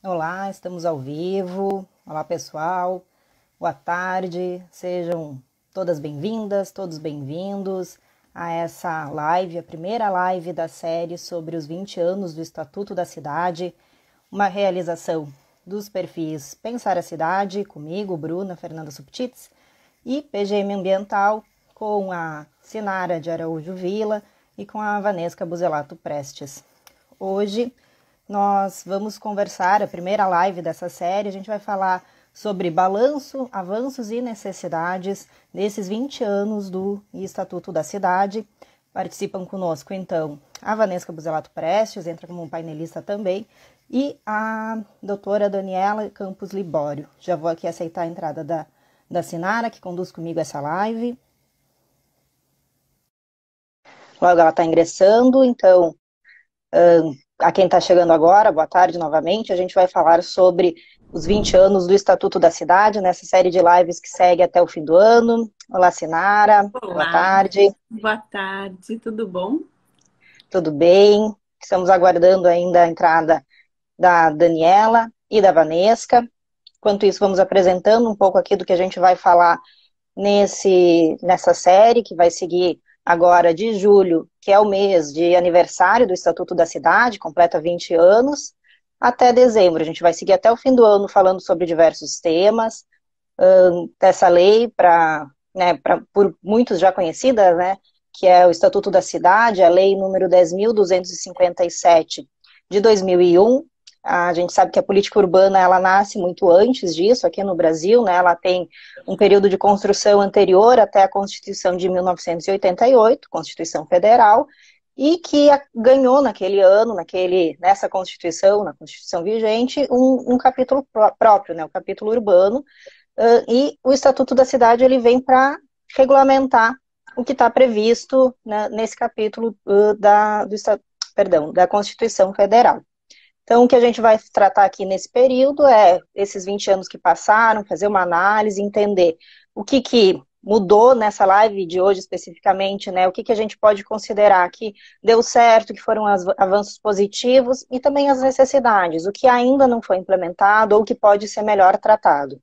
Olá, estamos ao vivo. Olá, pessoal. Boa tarde. Sejam todas bem-vindas, todos bem-vindos a essa live, a primeira live da série sobre os 20 anos do Estatuto da Cidade, uma realização dos perfis Pensar a Cidade, comigo, Bruna Fernanda Subtits, e PGM Ambiental, com a Sinara de Araújo Vila e com a Vanesca Buzelato Prestes. Hoje nós vamos conversar, a primeira live dessa série, a gente vai falar sobre balanço, avanços e necessidades desses 20 anos do Estatuto da Cidade. Participam conosco, então, a Vanesca Buzelato Prestes, entra como um painelista também, e a doutora Daniela Campos Libório. Já vou aqui aceitar a entrada da Sinara, que conduz comigo essa live. Logo ela está ingressando, então, a quem está chegando agora, boa tarde novamente. A gente vai falar sobre os 20 anos do Estatuto da Cidade, nessa série de lives que segue até o fim do ano. Olá, Sinara. Olá, Boa tarde. boa tarde, tudo bom? Tudo bem? Estamos aguardando ainda a entrada da Daniela e da Vanesca. Enquanto isso, vamos apresentando um pouco aqui do que a gente vai falar nessa série, que vai seguir agora de julho, que é o mês de aniversário do Estatuto da Cidade, completa 20 anos, até dezembro. A gente vai seguir até o fim do ano falando sobre diversos temas dessa lei, por muitos já conhecida, né, que é o Estatuto da Cidade, a lei número 10.257 de 2001. A gente sabe que a política urbana, ela nasce muito antes disso, aqui no Brasil, né? Ela tem um período de construção anterior até a Constituição de 1988, Constituição Federal, e que ganhou naquele ano, nessa Constituição, na Constituição vigente, um capítulo próprio, né? O capítulo urbano, e o Estatuto da Cidade, ele vem para regulamentar o que está previsto, né, nesse capítulo da Constituição Federal. Então, o que a gente vai tratar aqui nesse período é esses 20 anos que passaram, fazer uma análise, entender o que mudou nessa live de hoje especificamente, né? O que a gente pode considerar que deu certo, que foram avanços positivos, e também as necessidades, o que ainda não foi implementado ou que pode ser melhor tratado.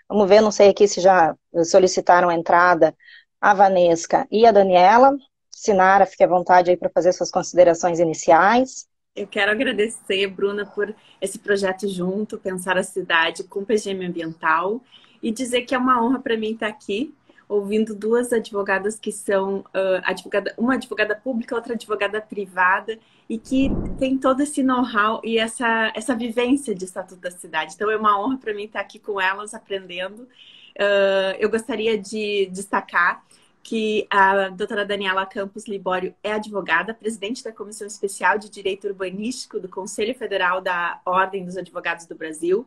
Vamos ver, não sei aqui se já solicitaram a entrada a Vanesca e a Daniela. Sinara, fique à vontade aí para fazer suas considerações iniciais. Eu quero agradecer, Bruna, por esse projeto junto, Pensar a Cidade com PGM Ambiental, e dizer que é uma honra para mim estar aqui, ouvindo duas advogadas que são uma advogada pública, outra advogada privada, e que tem todo esse know-how e essa vivência de Estatuto da Cidade. Então é uma honra para mim estar aqui com elas, aprendendo. Eu gostaria de destacar que a doutora Daniela Campos Libório é advogada, presidente da Comissão Especial de Direito Urbanístico do Conselho Federal da Ordem dos Advogados do Brasil,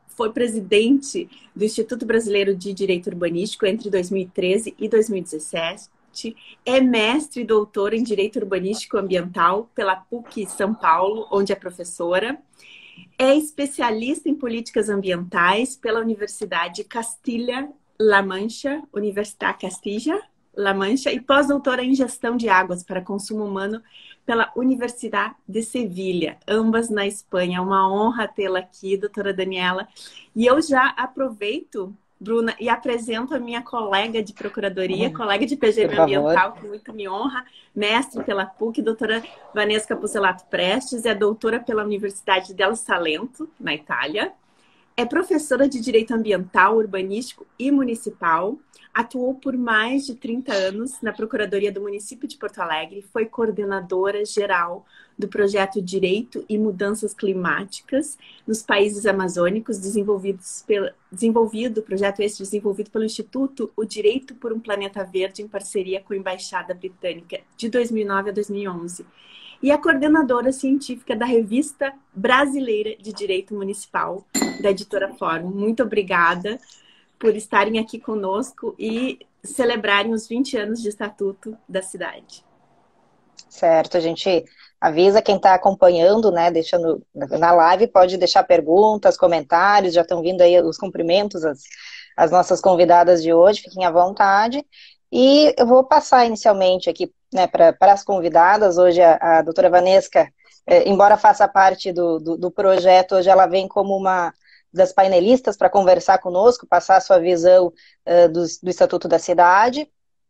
foi presidente do Instituto Brasileiro de Direito Urbanístico entre 2013 e 2017, é mestre e doutora em Direito Urbanístico Ambiental pela PUC São Paulo, onde é professora, é especialista em políticas ambientais pela Universidade Castilla-La Mancha, Universidade Castilla-La Mancha, e pós-doutora em gestão de águas para consumo humano pela Universidade de Sevilha, ambas na Espanha. É uma honra tê-la aqui, doutora Daniela. E eu já aproveito, Bruna, e apresento a minha colega de procuradoria, colega de Por PGM favor. Ambiental, que muito me honra, mestre pela PUC, doutora Vanesca Pucelato Prestes, é doutora pela Universidade del Salento, na Itália, é professora de Direito Ambiental, Urbanístico e Municipal, atuou por mais de 30 anos na Procuradoria do Município de Porto Alegre, foi coordenadora geral do projeto Direito e Mudanças Climáticas nos países amazônicos, projeto esse desenvolvido pelo Instituto O Direito por um Planeta Verde, em parceria com a Embaixada Britânica, de 2009 a 2011. E a coordenadora científica da Revista Brasileira de Direito Municipal, da Editora Fórum. Muito obrigada por estarem aqui conosco e celebrarem os 20 anos de Estatuto da Cidade. Certo, a gente avisa quem está acompanhando, né, deixando na live, pode deixar perguntas, comentários, já estão vindo aí os cumprimentos, as nossas convidadas de hoje, fiquem à vontade. E eu vou passar inicialmente aqui, né, para as convidadas. Hoje a doutora Vanesca embora faça parte do projeto, hoje ela vem como uma das painelistas para conversar conosco, passar a sua visão do Estatuto da Cidade.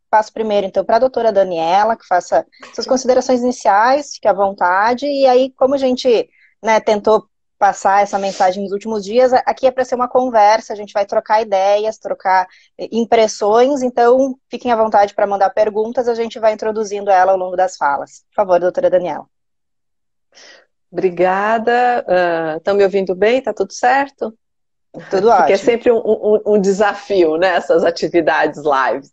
Passo primeiro, então, para a doutora Daniela, que faça suas considerações iniciais, fique à vontade, e aí, como a gente, né, tentou passar essa mensagem nos últimos dias, aqui é para ser uma conversa, a gente vai trocar ideias, trocar impressões, então fiquem à vontade para mandar perguntas, a gente vai introduzindo ela ao longo das falas. Por favor, doutora Daniela. Obrigada. Estão me ouvindo bem? Está tudo certo? Tudo Porque ótimo. é sempre um desafio, né, essas atividades lives.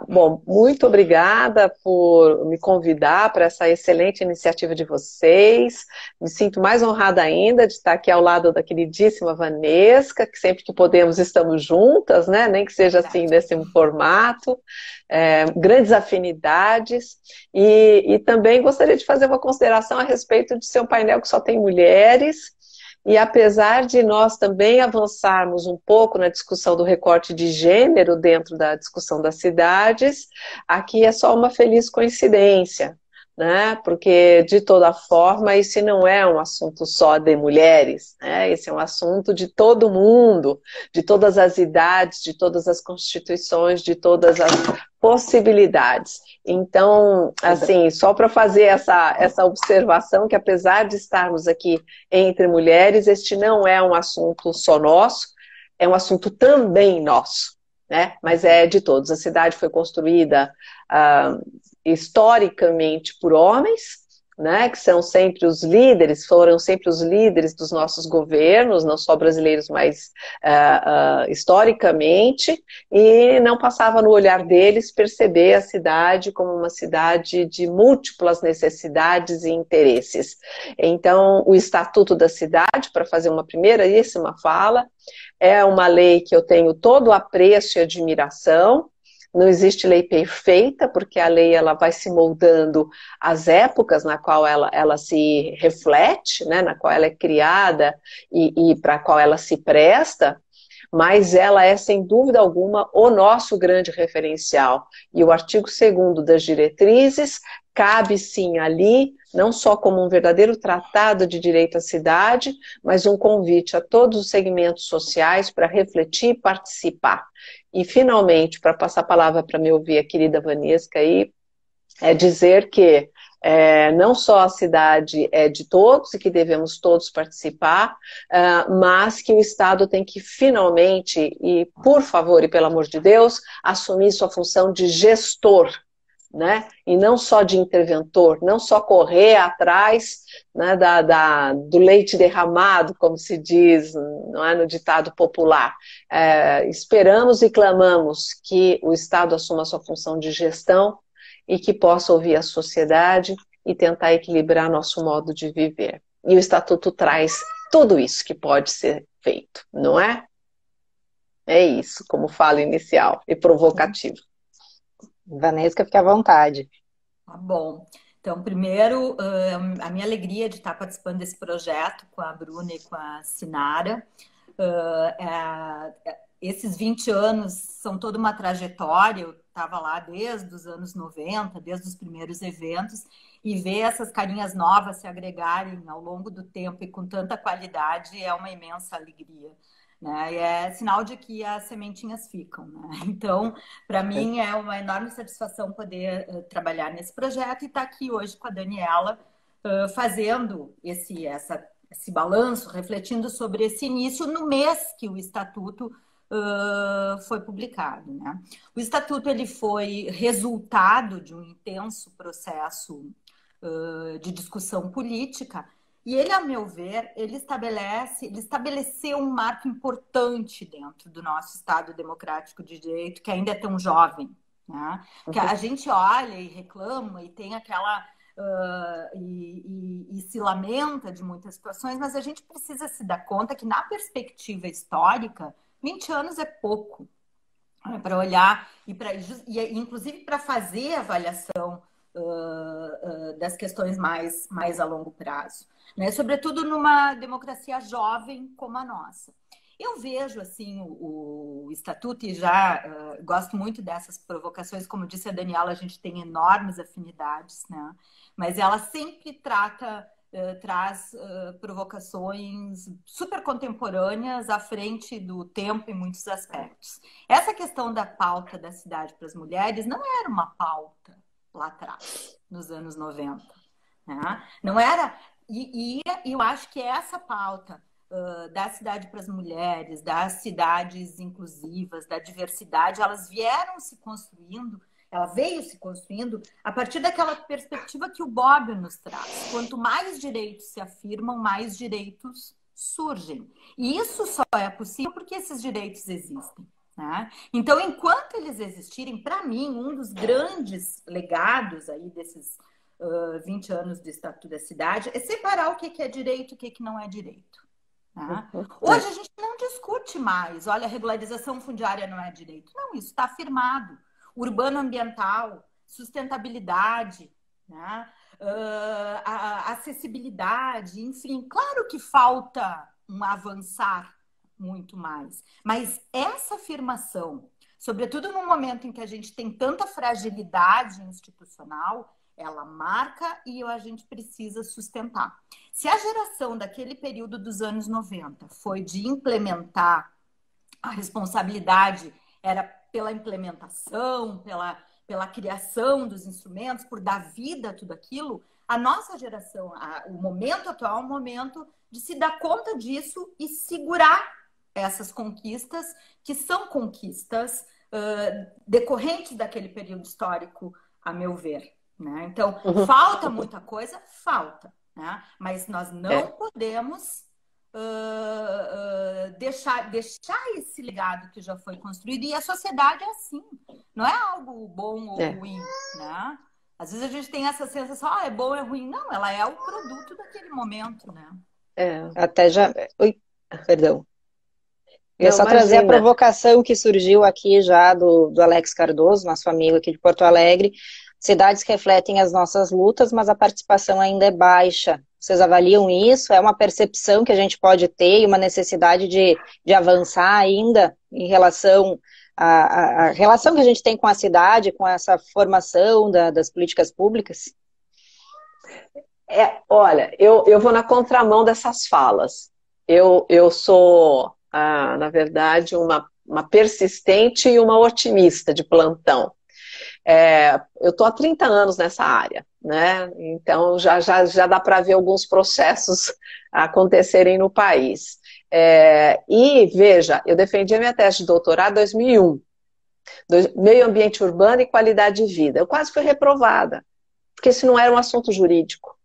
Bom, muito obrigada por me convidar para essa excelente iniciativa de vocês. Me sinto mais honrada ainda de estar aqui ao lado da queridíssima Vanesca, que sempre que podemos estamos juntas, né, nem que seja assim nesse formato. Grandes afinidades. E também gostaria de fazer uma consideração a respeito de ser um painel que só tem mulheres. E apesar de nós também avançarmos um pouco na discussão do recorte de gênero dentro da discussão das cidades, aqui é só uma feliz coincidência, né? Porque, de toda forma, esse não é um assunto só de mulheres, né? Esse é um assunto de todo mundo, de todas as idades, de todas as constituições, de todas as possibilidades. Então, assim, só para fazer essa observação, que apesar de estarmos aqui entre mulheres, este não é um assunto só nosso, é um assunto também nosso, né? Mas é de todos. A cidade foi construída historicamente por homens, né, que são sempre os líderes, foram sempre os líderes dos nossos governos, não só brasileiros, mas historicamente, e não passava no olhar deles perceber a cidade como uma cidade de múltiplas necessidades e interesses. Então, o Estatuto da Cidade, para fazer uma primeiríssima fala, é uma lei que eu tenho todo o apreço e admiração. Não existe lei perfeita, porque a lei ela vai se moldando às épocas na qual ela se reflete, né, na qual ela é criada e para a qual ela se presta, mas ela é, sem dúvida alguma, o nosso grande referencial. E o artigo 2º das diretrizes cabe sim ali, não só como um verdadeiro tratado de direito à cidade, mas um convite a todos os segmentos sociais para refletir e participar. E, finalmente, para passar a palavra para me ouvir a querida Vanesca aí, é dizer que não só a cidade é de todos e que devemos todos participar, mas que o Estado tem que finalmente, e por favor e pelo amor de Deus, assumir sua função de gestor, né? E não só de interventor, não só correr atrás, né, do leite derramado, como se diz, não é, no ditado popular. Esperamos e clamamos que o Estado assuma sua função de gestão e que possa ouvir a sociedade e tentar equilibrar nosso modo de viver. E o Estatuto traz tudo isso que pode ser feito, não é? É isso, como fala inicial e provocativo. Vanesca, fique à vontade. Tá bom. Então, primeiro, a minha alegria de estar participando desse projeto com a Bruna e com a Sinara. Esses 20 anos são toda uma trajetória, eu estava lá desde os anos 90, desde os primeiros eventos, e ver essas carinhas novas se agregarem ao longo do tempo e com tanta qualidade é uma imensa alegria. Né? E é sinal de que as sementinhas ficam. Né? Então, para mim, é uma enorme satisfação poder trabalhar nesse projeto e estar aqui hoje com a Daniela, fazendo esse balanço, refletindo sobre esse início no mês que o Estatuto foi publicado. Né? O Estatuto ele foi resultado de um intenso processo de discussão política. E ele, a meu ver, ele estabeleceu um marco importante dentro do nosso Estado democrático de direito, que ainda é tão jovem. Né? Que a gente olha e reclama e tem aquela... e se lamenta de muitas situações, mas a gente precisa se dar conta que, na perspectiva histórica, 20 anos é pouco, né, para olhar, e inclusive para fazer a avaliação das questões mais a longo prazo. Né? Sobretudo numa democracia jovem como a nossa. Eu vejo, assim, o Estatuto e já gosto muito dessas provocações. Como disse a Daniela, a gente tem enormes afinidades, né? Mas ela sempre traz provocações super contemporâneas à frente do tempo em muitos aspectos. Essa questão da pauta da cidade para as mulheres não era uma pauta lá atrás, nos anos 90. Né? Não era... E eu acho que essa pauta da cidade para as mulheres, das cidades inclusivas, da diversidade, ela veio se construindo a partir daquela perspectiva que o Bobbio nos traz. Quanto mais direitos se afirmam, mais direitos surgem. E isso só é possível porque esses direitos existem. Né? Então, enquanto eles existirem, para mim, um dos grandes legados aí desses 20 anos do Estatuto da Cidade é separar o que é direito e o que não é direito. Tá? Hoje a gente não discute mais, olha, a regularização fundiária não é direito. Não, isso está afirmado. Urbano-ambiental, sustentabilidade, né? A acessibilidade, enfim, claro que falta um avançar muito mais. Mas essa afirmação, sobretudo no momento em que a gente tem tanta fragilidade institucional, ela marca e a gente precisa sustentar. Se a geração daquele período dos anos 90 foi de implementar, a responsabilidade era pela implementação, pela criação dos instrumentos, por dar vida a tudo aquilo, a nossa geração, o momento atual é um momento de se dar conta disso e segurar essas conquistas, que são conquistas decorrentes daquele período histórico, a meu ver. Né? Então, falta muita coisa? Falta. Né? Mas nós não podemos deixar esse legado que já foi construído. E a sociedade é assim. Não é algo bom ou ruim. Né? Às vezes a gente tem essa sensação, é bom ou é ruim. Não, ela é o produto daquele momento. Né? Até já... Oi, perdão. Eu ia só trazer a provocação que surgiu aqui já do Alex Cardoso, nosso amigo aqui de Porto Alegre. Cidades refletem as nossas lutas, mas a participação ainda é baixa. Vocês avaliam isso? É uma percepção que a gente pode ter e uma necessidade de avançar ainda em relação à relação que a gente tem com a cidade, com essa formação das políticas públicas? Olha, eu vou na contramão dessas falas. Eu sou, na verdade, uma persistente e uma otimista de plantão. Eu estou há 30 anos nessa área, né? Então já dá para ver alguns processos acontecerem no país. E veja, eu defendi a minha tese de doutorado em 2001, meio ambiente urbano e qualidade de vida. Eu quase fui reprovada, porque isso não era um assunto jurídico.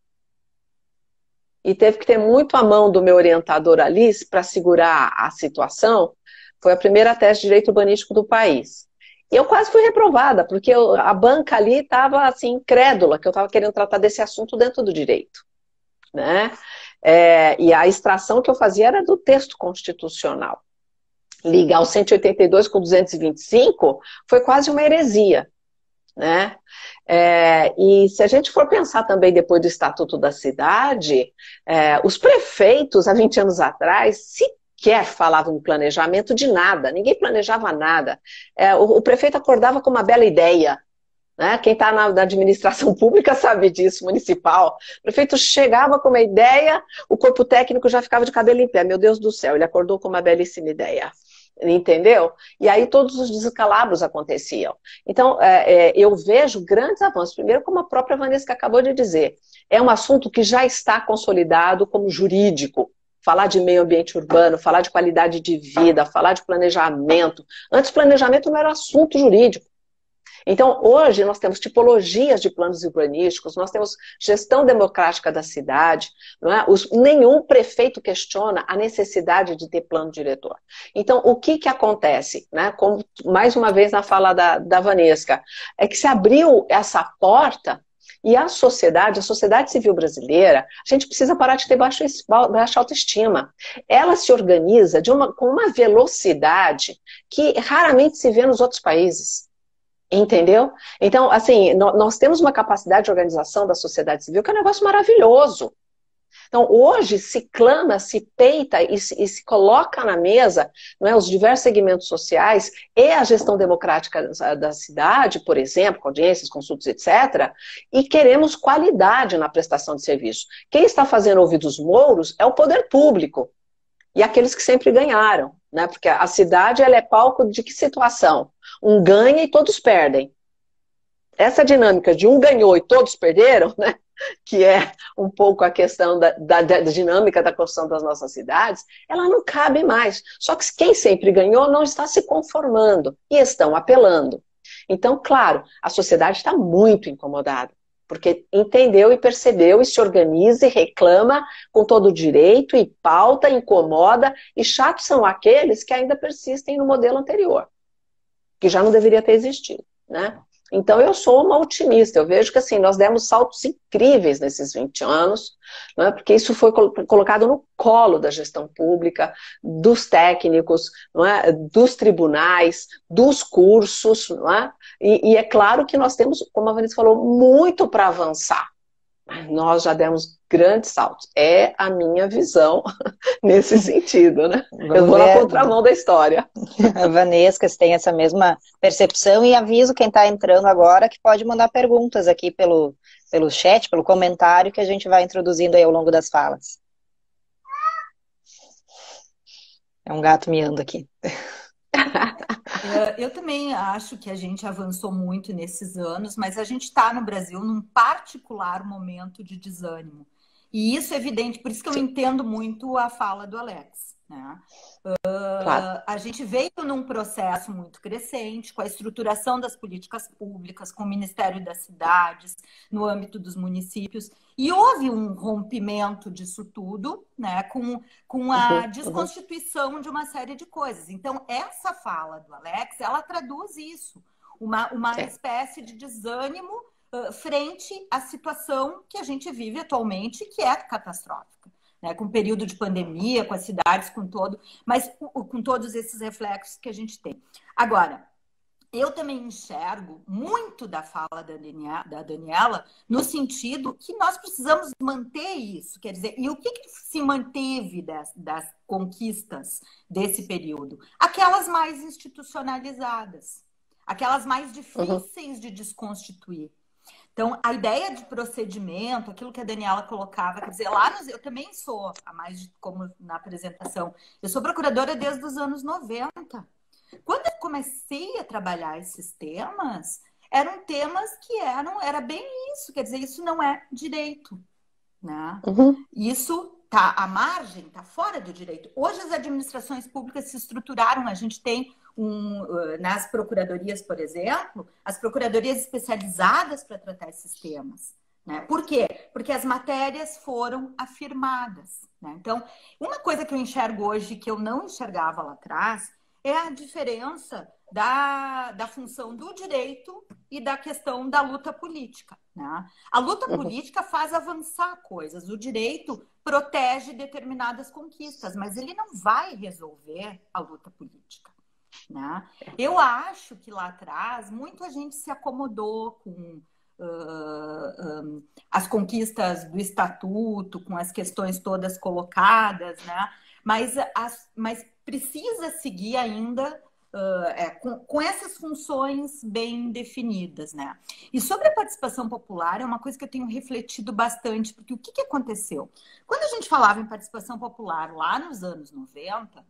E teve que ter muito a mão do meu orientador Alice para segurar a situação. Foi a primeira tese de direito urbanístico do país. Eu quase fui reprovada, porque a banca ali estava assim, incrédula, que eu estava querendo tratar desse assunto dentro do direito. Né? E a extração que eu fazia era do texto constitucional. Ligar o 182 com 225 foi quase uma heresia. Né? E se a gente for pensar também depois do Estatuto da Cidade, os prefeitos, há 20 anos atrás, sequer falavam em planejamento de nada, ninguém planejava nada. O prefeito acordava com uma bela ideia, né? Quem está na administração pública sabe disso, municipal. O prefeito chegava com uma ideia, o corpo técnico já ficava de cabelo em pé. Meu Deus do céu, ele acordou com uma belíssima ideia. Entendeu? E aí todos os descalabros aconteciam. Então, eu vejo grandes avanços. Primeiro, como a própria Vanessa acabou de dizer, é um assunto que já está consolidado como jurídico. Falar de meio ambiente urbano, falar de qualidade de vida, falar de planejamento. Antes, planejamento não era assunto jurídico. Então, hoje, nós temos tipologias de planos urbanísticos, nós temos gestão democrática da cidade, não é? Nenhum prefeito questiona a necessidade de ter plano diretor. Então, o que acontece? Né? Como, mais uma vez, na fala da Vanessa, é que se abriu essa porta e a sociedade civil brasileira, a gente precisa parar de ter baixa autoestima. Ela se organiza com uma velocidade que raramente se vê nos outros países. Entendeu? Então, assim, nós temos uma capacidade de organização da sociedade civil que é um negócio maravilhoso. Então, hoje se clama, se peita e se coloca na mesa, não é, os diversos segmentos sociais e a gestão democrática da cidade, por exemplo, com audiências, consultas, etc., e queremos qualidade na prestação de serviço. Quem está fazendo ouvidos mouros é o poder público e aqueles que sempre ganharam, né? Porque a cidade ela é palco de que situação? Um ganha e todos perdem. Essa dinâmica de um ganhou e todos perderam, né? Que é um pouco a questão da dinâmica da construção das nossas cidades, ela não cabe mais. Só que quem sempre ganhou não está se conformando e estão apelando. Então, claro, a sociedade está muito incomodada, porque entendeu e percebeu e se organiza e reclama com todo o direito e pauta, incomoda, e chatos são aqueles que ainda persistem no modelo anterior, que já não deveria ter existido, né? Então eu sou uma otimista, eu vejo que assim, nós demos saltos incríveis nesses 20 anos, né, porque isso foi colocado no colo da gestão pública, dos técnicos, não é, dos tribunais, dos cursos, não é? E é claro que nós temos, como a Vanessa falou, muito para avançar. Nós já demos grandes saltos. É a minha visão nesse sentido, né? Eu vou na contramão da história. A Vanessa tem essa mesma percepção e aviso quem está entrando agora que pode mandar perguntas aqui pelo chat, pelo comentário que a gente vai introduzindo aí ao longo das falas. É um gato miando aqui. Eu também acho que a gente avançou muito nesses anos, mas a gente está no Brasil num particular momento de desânimo. E isso é evidente, por isso que eu entendo muito a fala do Alex, né? Claro. A gente veio num processo muito crescente, com a estruturação das políticas públicas, com o Ministério das Cidades, no âmbito dos municípios, e houve um rompimento disso tudo, né, com a desconstituição de uma série de coisas. Então, essa fala do Alex, ela traduz isso, uma espécie de desânimo frente à situação que a gente vive atualmente, que é catastrófica. Né, com o período de pandemia, com as cidades, com todos esses reflexos que a gente tem. Agora, eu também enxergo muito da fala da Daniela no sentido que nós precisamos manter isso. Quer dizer, e o que se manteve das conquistas desse período? Aquelas mais institucionalizadas, aquelas mais difíceis de desconstituir. Então, a ideia de procedimento, aquilo que a Daniela colocava, quer dizer, eu também sou, como na apresentação, eu sou procuradora desde os anos 90. Quando eu comecei a trabalhar esses temas, eram temas que era bem isso, quer dizer, isso não é direito, né? Isso tá à margem, tá fora do direito. Hoje as administrações públicas se estruturaram, a gente tem nas procuradorias, por exemplo, as procuradorias especializadas para tratar esses temas. Né? Por quê? Porque as matérias foram afirmadas. Né? Então, uma coisa que eu enxergo hoje que eu não enxergava lá atrás é a diferença da função do direito e da questão da luta política. Né? A luta política faz avançar coisas, o direito protege determinadas conquistas, mas ele não vai resolver a luta política. Né? Eu acho que lá atrás muita gente se acomodou com as conquistas do estatuto, com as questões todas colocadas, né? Mas precisa seguir ainda com essas funções bem definidas. Né? E sobre a participação popular, é uma coisa que eu tenho refletido bastante, porque o que aconteceu? Quando a gente falava em participação popular lá nos anos 90,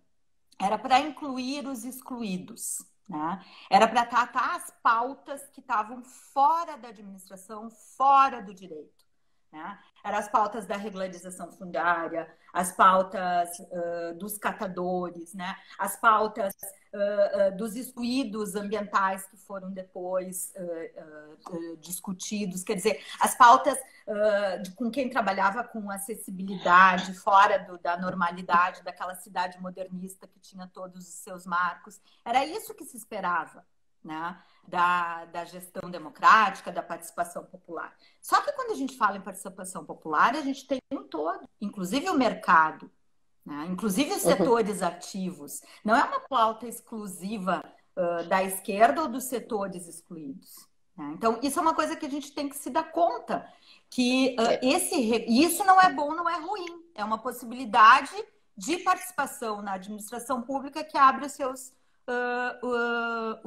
era para incluir os excluídos, né? Era para tratar as pautas que estavam fora da administração, fora do direito. Né? Eram as pautas da regularização fundiária, as pautas dos catadores, né? As pautas dos excluídos ambientais que foram depois discutidos, quer dizer, as pautas com quem trabalhava com acessibilidade, fora da normalidade daquela cidade modernista que tinha todos os seus marcos. Era isso que se esperava. Né, da gestão democrática, da participação popular. Só que quando a gente fala em participação popular, a gente tem um todo, inclusive o mercado, né, inclusive os setores ativos. Não é uma pauta exclusiva da esquerda ou dos setores excluídos. Né? Então, isso é uma coisa que a gente tem que se dar conta, que isso não é bom, não é ruim. É uma possibilidade de participação na administração pública que abre os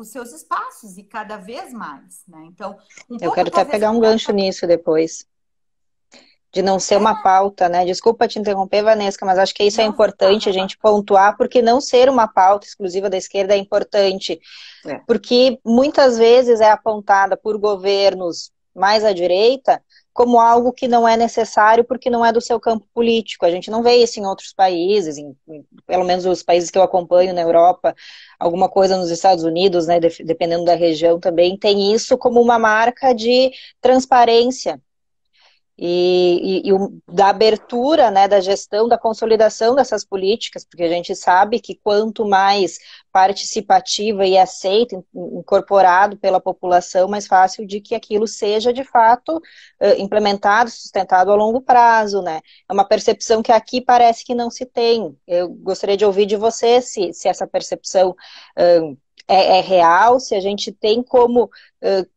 seus espaços, e cada vez mais, né? Então, eu quero até pegar um gancho nisso depois, de não ser uma pauta, né? Desculpa te interromper, Vanessa, mas acho que isso é importante a gente pontuar, porque não ser uma pauta exclusiva da esquerda é importante, porque muitas vezes é apontada por governos mais à direita como algo que não é necessário porque não é do seu campo político. A gente não vê isso em outros países, pelo menos os países que eu acompanho na Europa, alguma coisa nos Estados Unidos, né, dependendo da região também, tem isso como uma marca de transparência. Da abertura, né, da gestão, da consolidação dessas políticas, porque a gente sabe que quanto mais participativa e aceita, incorporado pela população, mais fácil de que aquilo seja, de fato, implementado, sustentado a longo prazo, né? É uma percepção que aqui parece que não se tem. Eu gostaria de ouvir de você se essa percepção é real, se a gente tem como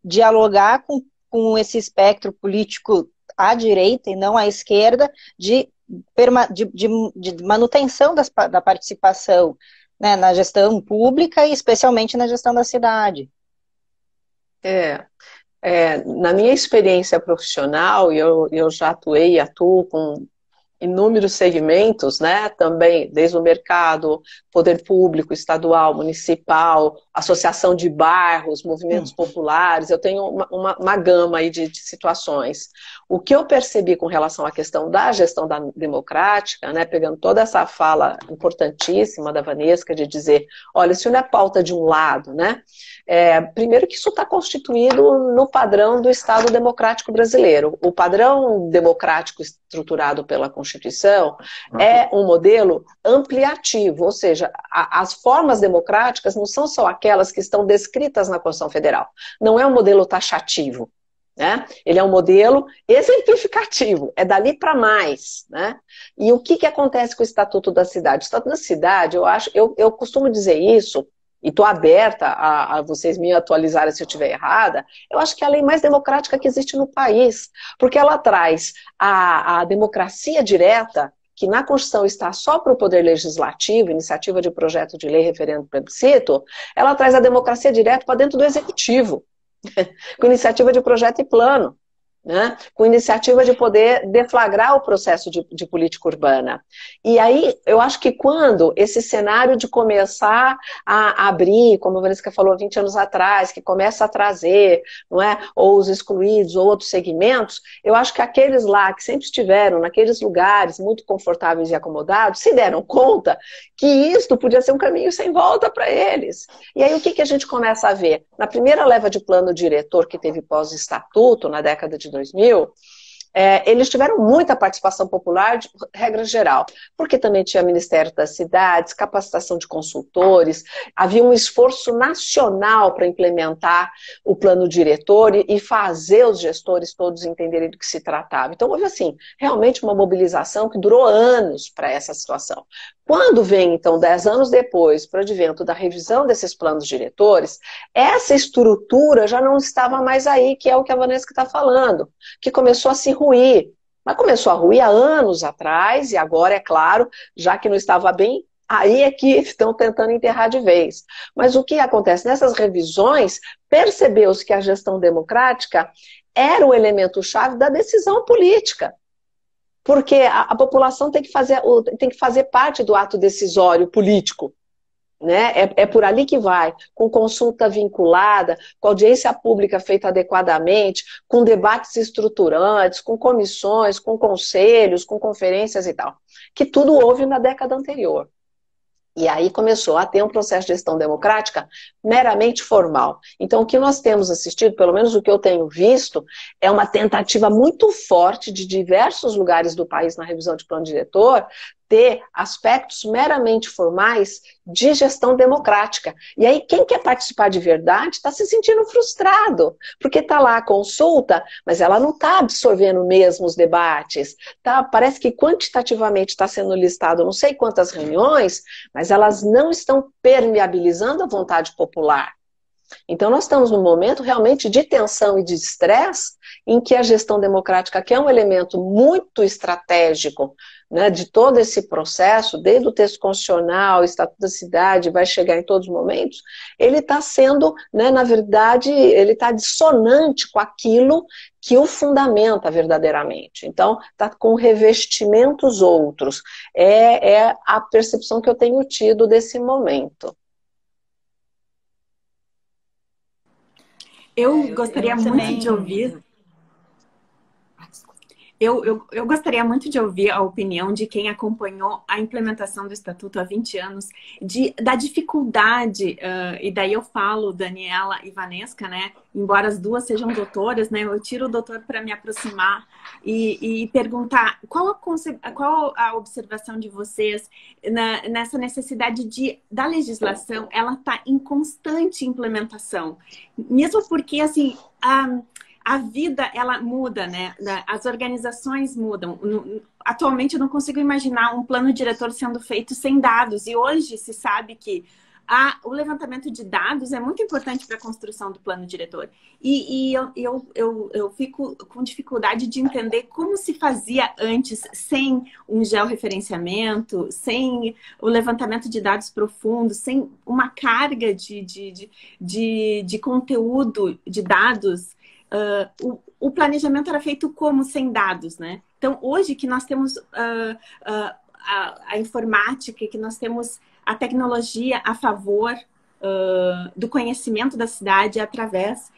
dialogar com esse espectro político à direita e não à esquerda, de manutenção da participação, né, na gestão pública e especialmente na gestão da cidade. Na minha experiência profissional, eu já atuei e atuo com inúmeros segmentos, né, também desde o mercado, poder público, estadual, municipal, associação de bairros, movimentos populares, eu tenho uma gama aí de situações. O que eu percebi com relação à questão da gestão democrática, né, pegando toda essa fala importantíssima da Vanessa, de dizer, olha, isso não é pauta de um lado, né, primeiro que isso está constituído no padrão do Estado democrático brasileiro. O padrão democrático estruturado pela Constituição é um modelo ampliativo, ou seja, as formas democráticas não são só aquelas que estão descritas na Constituição Federal. Não é um modelo taxativo, né? Ele é um modelo exemplificativo, é dali para mais, né? E o que acontece com o Estatuto da Cidade? O Estatuto da Cidade, eu costumo dizer isso, e estou aberta a vocês me atualizarem se eu estiver errada, eu acho que é a lei mais democrática que existe no país, porque ela traz a democracia direta, que na Constituição está só para o Poder Legislativo, iniciativa de projeto de lei, referendo, plebiscito, ela traz a democracia direta para dentro do Executivo, com iniciativa de projeto e plano, né? Com iniciativa de poder deflagrar o processo de política urbana. E aí, eu acho que quando esse cenário de começar a abrir, como a Vanessa falou 20 anos atrás, que começa a trazer, não é? Ou os excluídos, ou outros segmentos, eu acho que aqueles lá que sempre estiveram naqueles lugares muito confortáveis e acomodados, se deram conta que isto podia ser um caminho sem volta para eles. E aí, o que a gente começa a ver? Na primeira leva de plano diretor que teve pós-estatuto, na década de 2000, eles tiveram muita participação popular, de regra geral, porque também tinha Ministério das Cidades, capacitação de consultores, havia um esforço nacional para implementar o plano diretor e fazer os gestores todos entenderem do que se tratava. Então houve, assim, realmente uma mobilização que durou anos para essa situação. Quando vem, então, 10 anos depois, para o advento da revisão desses planos diretores, essa estrutura já não estava mais aí, que é o que a Vanessa está falando, que começou a se ruir. Mas começou a ruir há anos atrás, e agora, é claro, já que não estava bem, aí é que estão tentando enterrar de vez. Mas o que acontece? Nessas revisões, percebeu-se que a gestão democrática era o elemento-chave da decisão política. Porque a população tem que fazer parte do ato decisório político, né? É por ali que vai, com consulta vinculada, com audiência pública feita adequadamente, com debates estruturantes, com comissões, com conselhos, com conferências e tal, que tudo houve na década anterior. E aí começou a ter um processo de gestão democrática meramente formal. Então o que nós temos assistido, pelo menos o que eu tenho visto, é uma tentativa muito forte de diversos lugares do país na revisão de plano diretor, ter aspectos meramente formais de gestão democrática. E aí quem quer participar de verdade está se sentindo frustrado, porque está lá a consulta, mas ela não está absorvendo mesmo os debates. Tá? Parece que quantitativamente está sendo listado não sei quantas reuniões, mas elas não estão permeabilizando a vontade popular. Então, nós estamos num momento realmente de tensão e de estresse, em que a gestão democrática, que é um elemento muito estratégico, né, de todo esse processo, desde o texto constitucional, o Estatuto da Cidade, vai chegar em todos os momentos, ele está sendo, né, na verdade, ele está dissonante com aquilo que o fundamenta verdadeiramente. Então, está com revestimentos outros. É a percepção que eu tenho tido desse momento. Eu gostaria muito também... de ouvir. Eu gostaria muito de ouvir a opinião de quem acompanhou a implementação do Estatuto há 20 anos, da dificuldade, e daí eu falo Daniela e Vanesca, né? Embora as duas sejam doutoras, né? Eu tiro o doutor para me aproximar e perguntar qual a observação de vocês nessa necessidade da legislação, ela está em constante implementação. Mesmo porque, assim, a vida, ela muda, né? As organizações mudam. Atualmente, eu não consigo imaginar um plano diretor sendo feito sem dados. E hoje se sabe que o levantamento de dados é muito importante para a construção do plano diretor. E eu fico com dificuldade de entender como se fazia antes, sem um georreferenciamento, sem o levantamento de dados profundos, sem uma carga de conteúdo, de dados. O planejamento era feito como sem dados, né? Então, hoje que nós temos a informática, que nós temos a tecnologia a favor do conhecimento da cidade através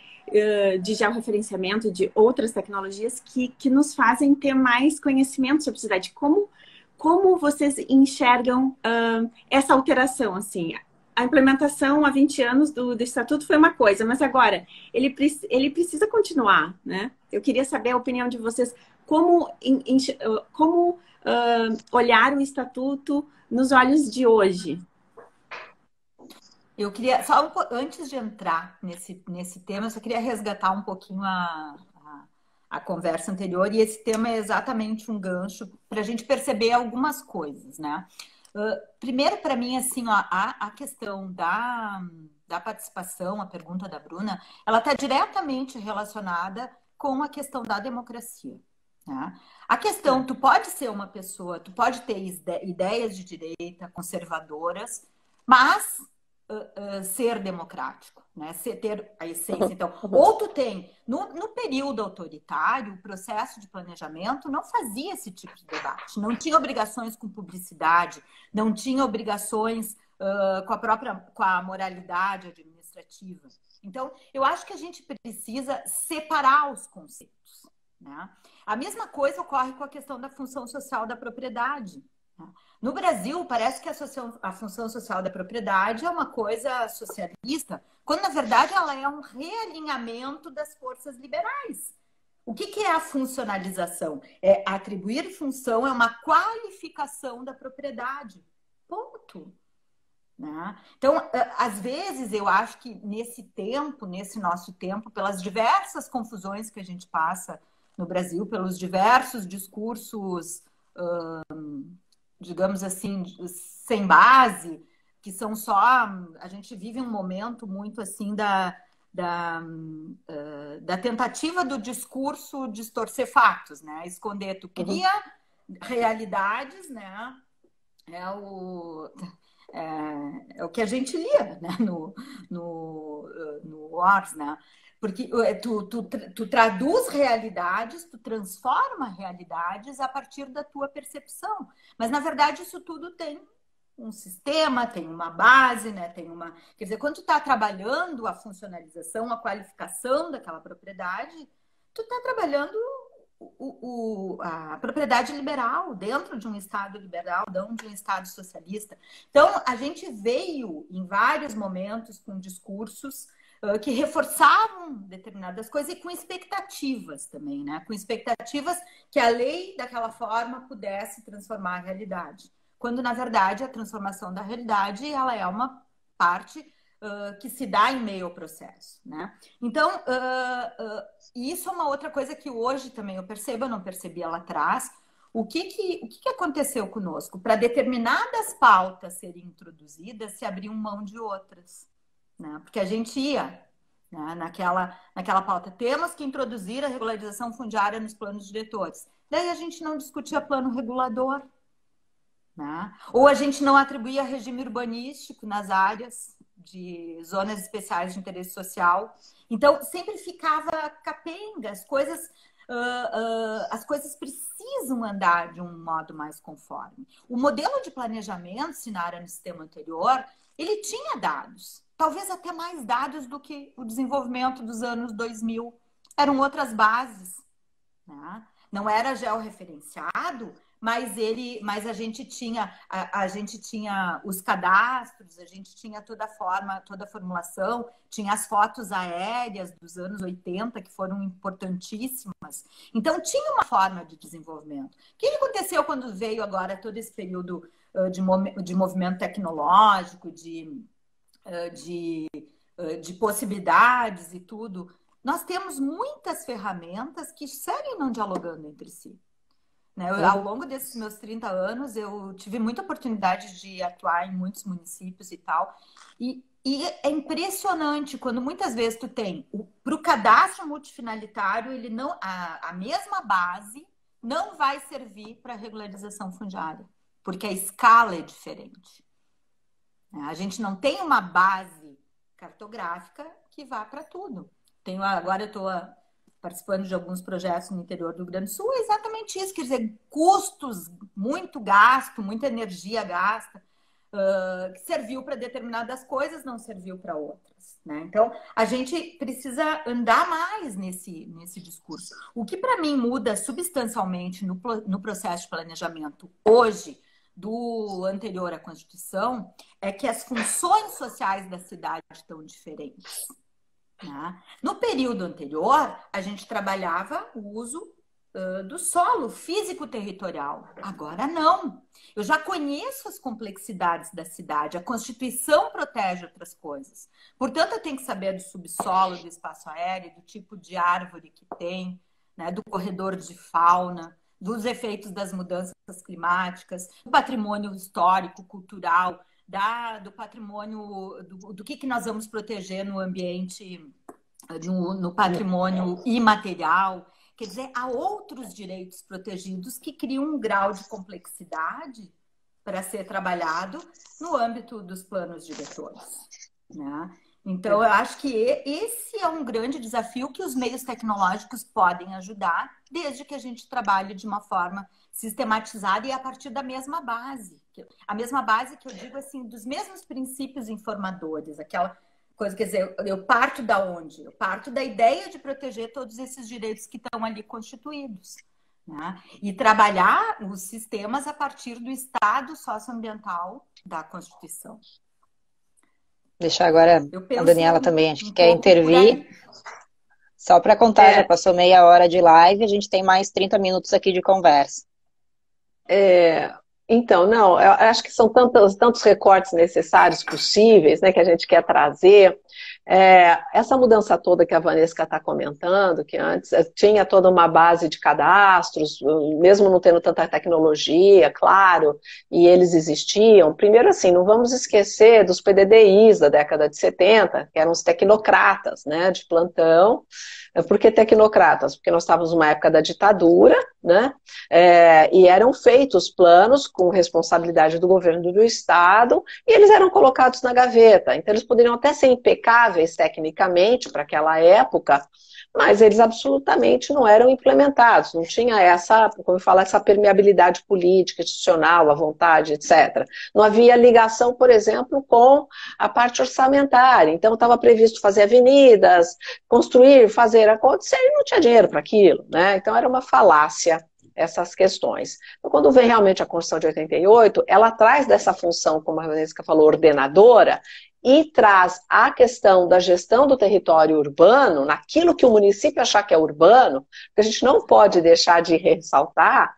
de georreferenciamento, de outras tecnologias que nos fazem ter mais conhecimento sobre a cidade. Como vocês enxergam essa alteração, assim? A implementação há 20 anos do Estatuto foi uma coisa, mas agora ele precisa continuar, né? Eu queria saber a opinião de vocês, como olhar o Estatuto nos olhos de hoje. Eu queria, só antes de entrar nesse tema, eu só queria resgatar um pouquinho a conversa anterior, e esse tema é exatamente um gancho para a gente perceber algumas coisas, né? Primeiro, para mim, assim, ó, a questão da participação, a pergunta da Bruna, ela está diretamente relacionada com a questão da democracia. Né? A questão, tu pode ser uma pessoa, tu pode ter ideias de direita, conservadoras, mas ser democrático, né? Ter a essência. Então, ou tu tem, no período autoritário, o processo de planejamento não fazia esse tipo de debate, não tinha obrigações com publicidade, não tinha obrigações com a moralidade administrativa. Então, eu acho que a gente precisa separar os conceitos, né? A mesma coisa ocorre com a questão da função social da propriedade. No Brasil, parece que a função social da propriedade é uma coisa socialista, quando, na verdade, ela é um realinhamento das forças liberais. O que é a funcionalização? É atribuir função, é uma qualificação da propriedade. Ponto. Né? Então, às vezes, eu acho que nesse nosso tempo, pelas diversas confusões que a gente passa no Brasil, pelos diversos discursos digamos assim, sem base, que são só... A gente vive um momento muito assim da tentativa do discurso distorcer fatos, né? Esconder. Tu cria realidades, né? É o que a gente lia, né? no Wars, né? Porque tu traduz realidades, tu transforma realidades a partir da tua percepção. Mas, na verdade, isso tudo tem um sistema, tem uma base, né? Quer dizer, quando tu está trabalhando a funcionalização, a qualificação daquela propriedade, tu está trabalhando a propriedade liberal dentro de um Estado liberal, dentro de um Estado socialista. Então, a gente veio, em vários momentos, com discursos que reforçavam determinadas coisas e com expectativas também, né? Com expectativas que a lei, daquela forma, pudesse transformar a realidade. Quando, na verdade, a transformação da realidade ela é uma parte que se dá em meio ao processo, né? Então, isso é uma outra coisa que hoje também eu percebo, eu não percebia lá atrás. O que aconteceu conosco? Para determinadas pautas serem introduzidas, se abriu mão de outras. né? Porque a gente ia, né, naquela pauta. Temos que introduzir a regularização fundiária nos planos diretores. Daí a gente não discutia plano regulador, né? Ou a gente não atribuía regime urbanístico nas áreas de zonas especiais de interesse social. Então, sempre ficava capenga, as coisas precisam andar de um modo mais conforme. O modelo de planejamento, Sinara, no sistema anterior, ele tinha dados, talvez até mais dados do que o desenvolvimento dos anos 2000. Eram outras bases, né? Não era georreferenciado, mas a gente tinha os cadastros, a gente tinha toda a formulação, tinha as fotos aéreas dos anos 80 que foram importantíssimas. Então tinha uma forma de desenvolvimento. O que aconteceu quando veio agora todo esse período de movimento tecnológico, de possibilidades e tudo? Nós temos muitas ferramentas que seguem não dialogando entre si. Né? Ao longo desses meus 30 anos, eu tive muita oportunidade de atuar em muitos municípios e tal. E é impressionante quando muitas vezes tu tem, para o cadastro multifinalitário, ele não, a mesma base não vai servir para regularização fundiária, porque a escala é diferente. A gente não tem uma base cartográfica que vá para tudo. Agora eu estou participando de alguns projetos no interior do Rio Grande do Sul, é exatamente isso, quer dizer, custos, muito gasto, muita energia gasta, que serviu para determinadas coisas, não serviu para outras, né? Então, a gente precisa andar mais nesse discurso. O que para mim muda substancialmente no processo de planejamento hoje, do anterior à Constituição, é que as funções sociais da cidade estão diferentes. No período anterior, a gente trabalhava o uso do solo físico-territorial. Agora não. Eu já conheço as complexidades da cidade. A Constituição protege outras coisas. Portanto, eu tenho que saber do subsolo, do espaço aéreo, do tipo de árvore que tem, né, do corredor de fauna, dos efeitos das mudanças climáticas, do patrimônio histórico, cultural, do patrimônio, do que nós vamos proteger no ambiente, no patrimônio imaterial. Quer dizer, há outros direitos protegidos que criam um grau de complexidade para ser trabalhado no âmbito dos planos diretores, né? Então, eu acho que esse é um grande desafio que os meios tecnológicos podem ajudar, desde que a gente trabalhe de uma forma sistematizada e a partir da mesma base. A mesma base que eu digo assim, dos mesmos princípios informadores, aquela coisa, quer dizer, eu parto da onde? Eu parto da ideia de proteger todos esses direitos que estão ali constituídos, né? E trabalhar os sistemas a partir do estado socioambiental da Constituição. Deixar agora a Daniela também, acho que quer intervir. Só para contar, já passou meia hora de live, a gente tem mais 30 minutos aqui de conversa. Então, não, eu acho que são tantos recortes necessários, possíveis, né, que a gente quer trazer. Essa mudança toda que a Vanessa está comentando, que antes tinha toda uma base de cadastros, mesmo não tendo tanta tecnologia, claro, e eles existiam. Primeiro, assim, não vamos esquecer dos PDDIs da década de 70, que eram os tecnocratas, né, de plantão. Por que tecnocratas? Porque nós estávamos numa época da ditadura, né? E eram feitos planos com responsabilidade do governo do Estado, e eles eram colocados na gaveta. Então eles poderiam até ser impecáveis tecnicamente para aquela época, mas eles absolutamente não eram implementados, não tinha essa, como eu falo, essa permeabilidade política, institucional, à vontade, etc. Não havia ligação, por exemplo, com a parte orçamentária. Então estava previsto fazer avenidas, construir, fazer acontecer, e não tinha dinheiro para aquilo, né? Então era uma falácia essas questões. Então, quando vem realmente a Constituição de 88, ela traz dessa função, como a Vanessa falou, ordenadora, e traz a questão da gestão do território urbano, naquilo que o município achar que é urbano, porque a gente não pode deixar de ressaltar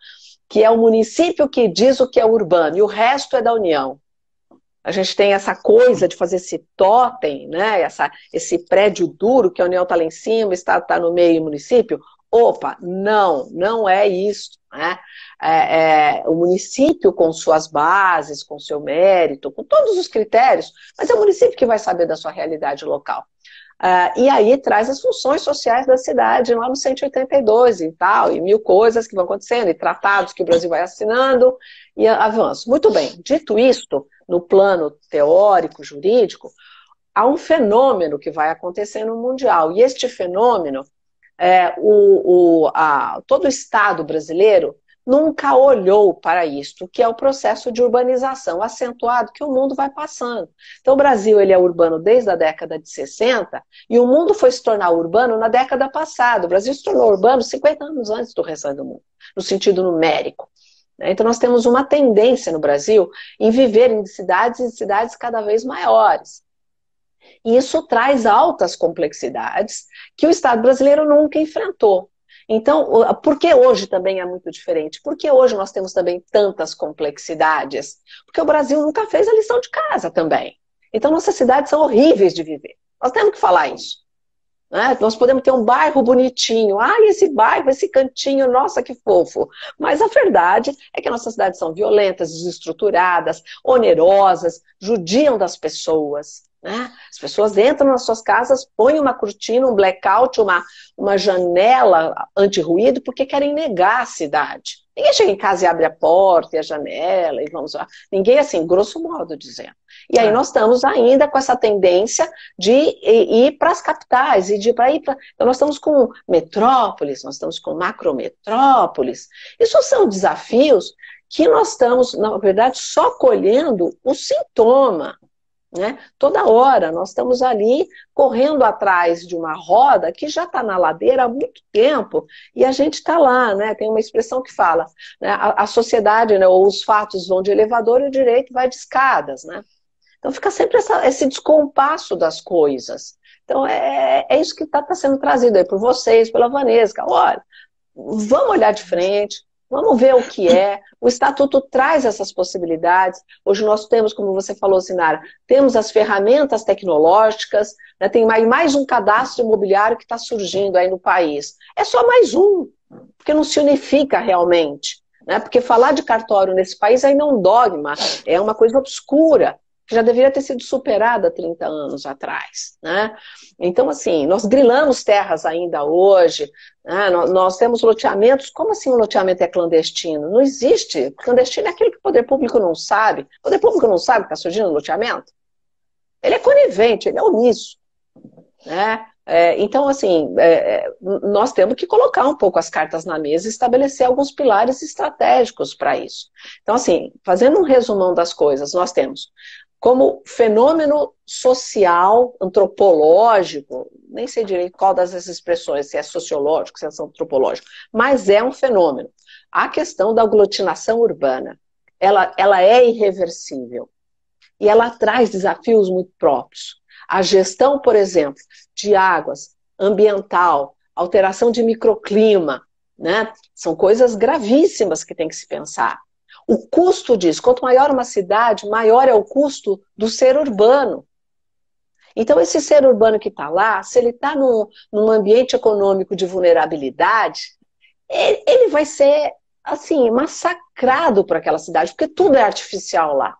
que é o município que diz o que é urbano, e o resto é da União. A gente tem essa coisa de fazer esse totem, né, esse prédio duro, que a União está lá em cima, o Estado está no meio e o município. Opa, não é isso, né? O município com suas bases, com seu mérito, com todos os critérios, mas é o município que vai saber da sua realidade local. E aí traz as funções sociais da cidade, lá no 182 e tal, e mil coisas que vão acontecendo, e tratados que o Brasil vai assinando, e avanço. Muito bem, dito isto, no plano teórico, jurídico, há um fenômeno que vai acontecer no mundial, e este fenômeno, todo o Estado brasileiro nunca olhou para isto, que é o processo de urbanização acentuado que o mundo vai passando. Então o Brasil ele é urbano desde a década de 60 e o mundo foi se tornar urbano na década passada. O Brasil se tornou urbano 50 anos antes do restante do mundo, no sentido numérico. Então nós temos uma tendência no Brasil em viver em cidades e cidades cada vez maiores. E isso traz altas complexidades que o Estado brasileiro nunca enfrentou. Então, por que hoje também é muito diferente? Por que hoje nós temos também tantas complexidades? Porque o Brasil nunca fez a lição de casa também. Então, nossas cidades são horríveis de viver. Nós temos que falar isso. Né? Nós podemos ter um bairro bonitinho. Esse bairro, esse cantinho, nossa, que fofo. Mas a verdade é que nossas cidades são violentas, desestruturadas, onerosas, judiam das pessoas. Né? As pessoas entram nas suas casas, põem uma cortina, um blackout, uma janela anti-ruído, porque querem negar a cidade. Ninguém chega em casa e abre a porta e a janela, e vamos lá. Ninguém, assim, grosso modo dizendo. E aí nós estamos ainda com essa tendência de ir para as capitais, então nós estamos com metrópoles, nós estamos com macrometrópoles. Isso são desafios que nós estamos, na verdade, só colhendo o sintoma. Né? Toda hora nós estamos ali correndo atrás de uma roda que já está na ladeira há muito tempo e a gente está lá, né? Tem uma expressão que fala, né? A sociedade, né? Ou os fatos vão de elevador e o direito vai de escadas, né? Então fica sempre esse descompasso das coisas. Então é isso que está sendo trazido aí por vocês, pela Vanessa. Olha, vamos olhar de frente. Vamos ver o que é. O Estatuto traz essas possibilidades. Hoje nós temos, como você falou, Sinara, temos as ferramentas tecnológicas, né, tem mais um cadastro imobiliário que está surgindo aí no país. É só mais um, porque não se unifica realmente. Né, porque falar de cartório nesse país ainda é um dogma, é uma coisa obscura, que já deveria ter sido superada há 30 anos atrás. Né? Então, assim, nós grilamos terras ainda hoje, né? Nós temos loteamentos. Como assim o loteamento é clandestino? Não existe. Clandestino é aquilo que o poder público não sabe. O poder público não sabe que está surgindo no loteamento? Ele é conivente, ele é omisso. Né? Então, assim, nós temos que colocar um pouco as cartas na mesa e estabelecer alguns pilares estratégicos para isso. Então, assim, fazendo um resumão das coisas, nós temos como fenômeno social, antropológico, nem sei direito qual dessas expressões, se é sociológico, se é antropológico, mas é um fenômeno. A questão da aglutinação urbana, ela é irreversível e ela traz desafios muito próprios. A gestão, por exemplo, de águas, ambiental, alteração de microclima, né? São coisas gravíssimas que tem que se pensar. O custo disso, quanto maior uma cidade, maior é o custo do ser urbano. Então, esse ser urbano que está lá, se ele está num ambiente econômico de vulnerabilidade, ele vai ser, assim, massacrado por aquela cidade, porque tudo é artificial lá.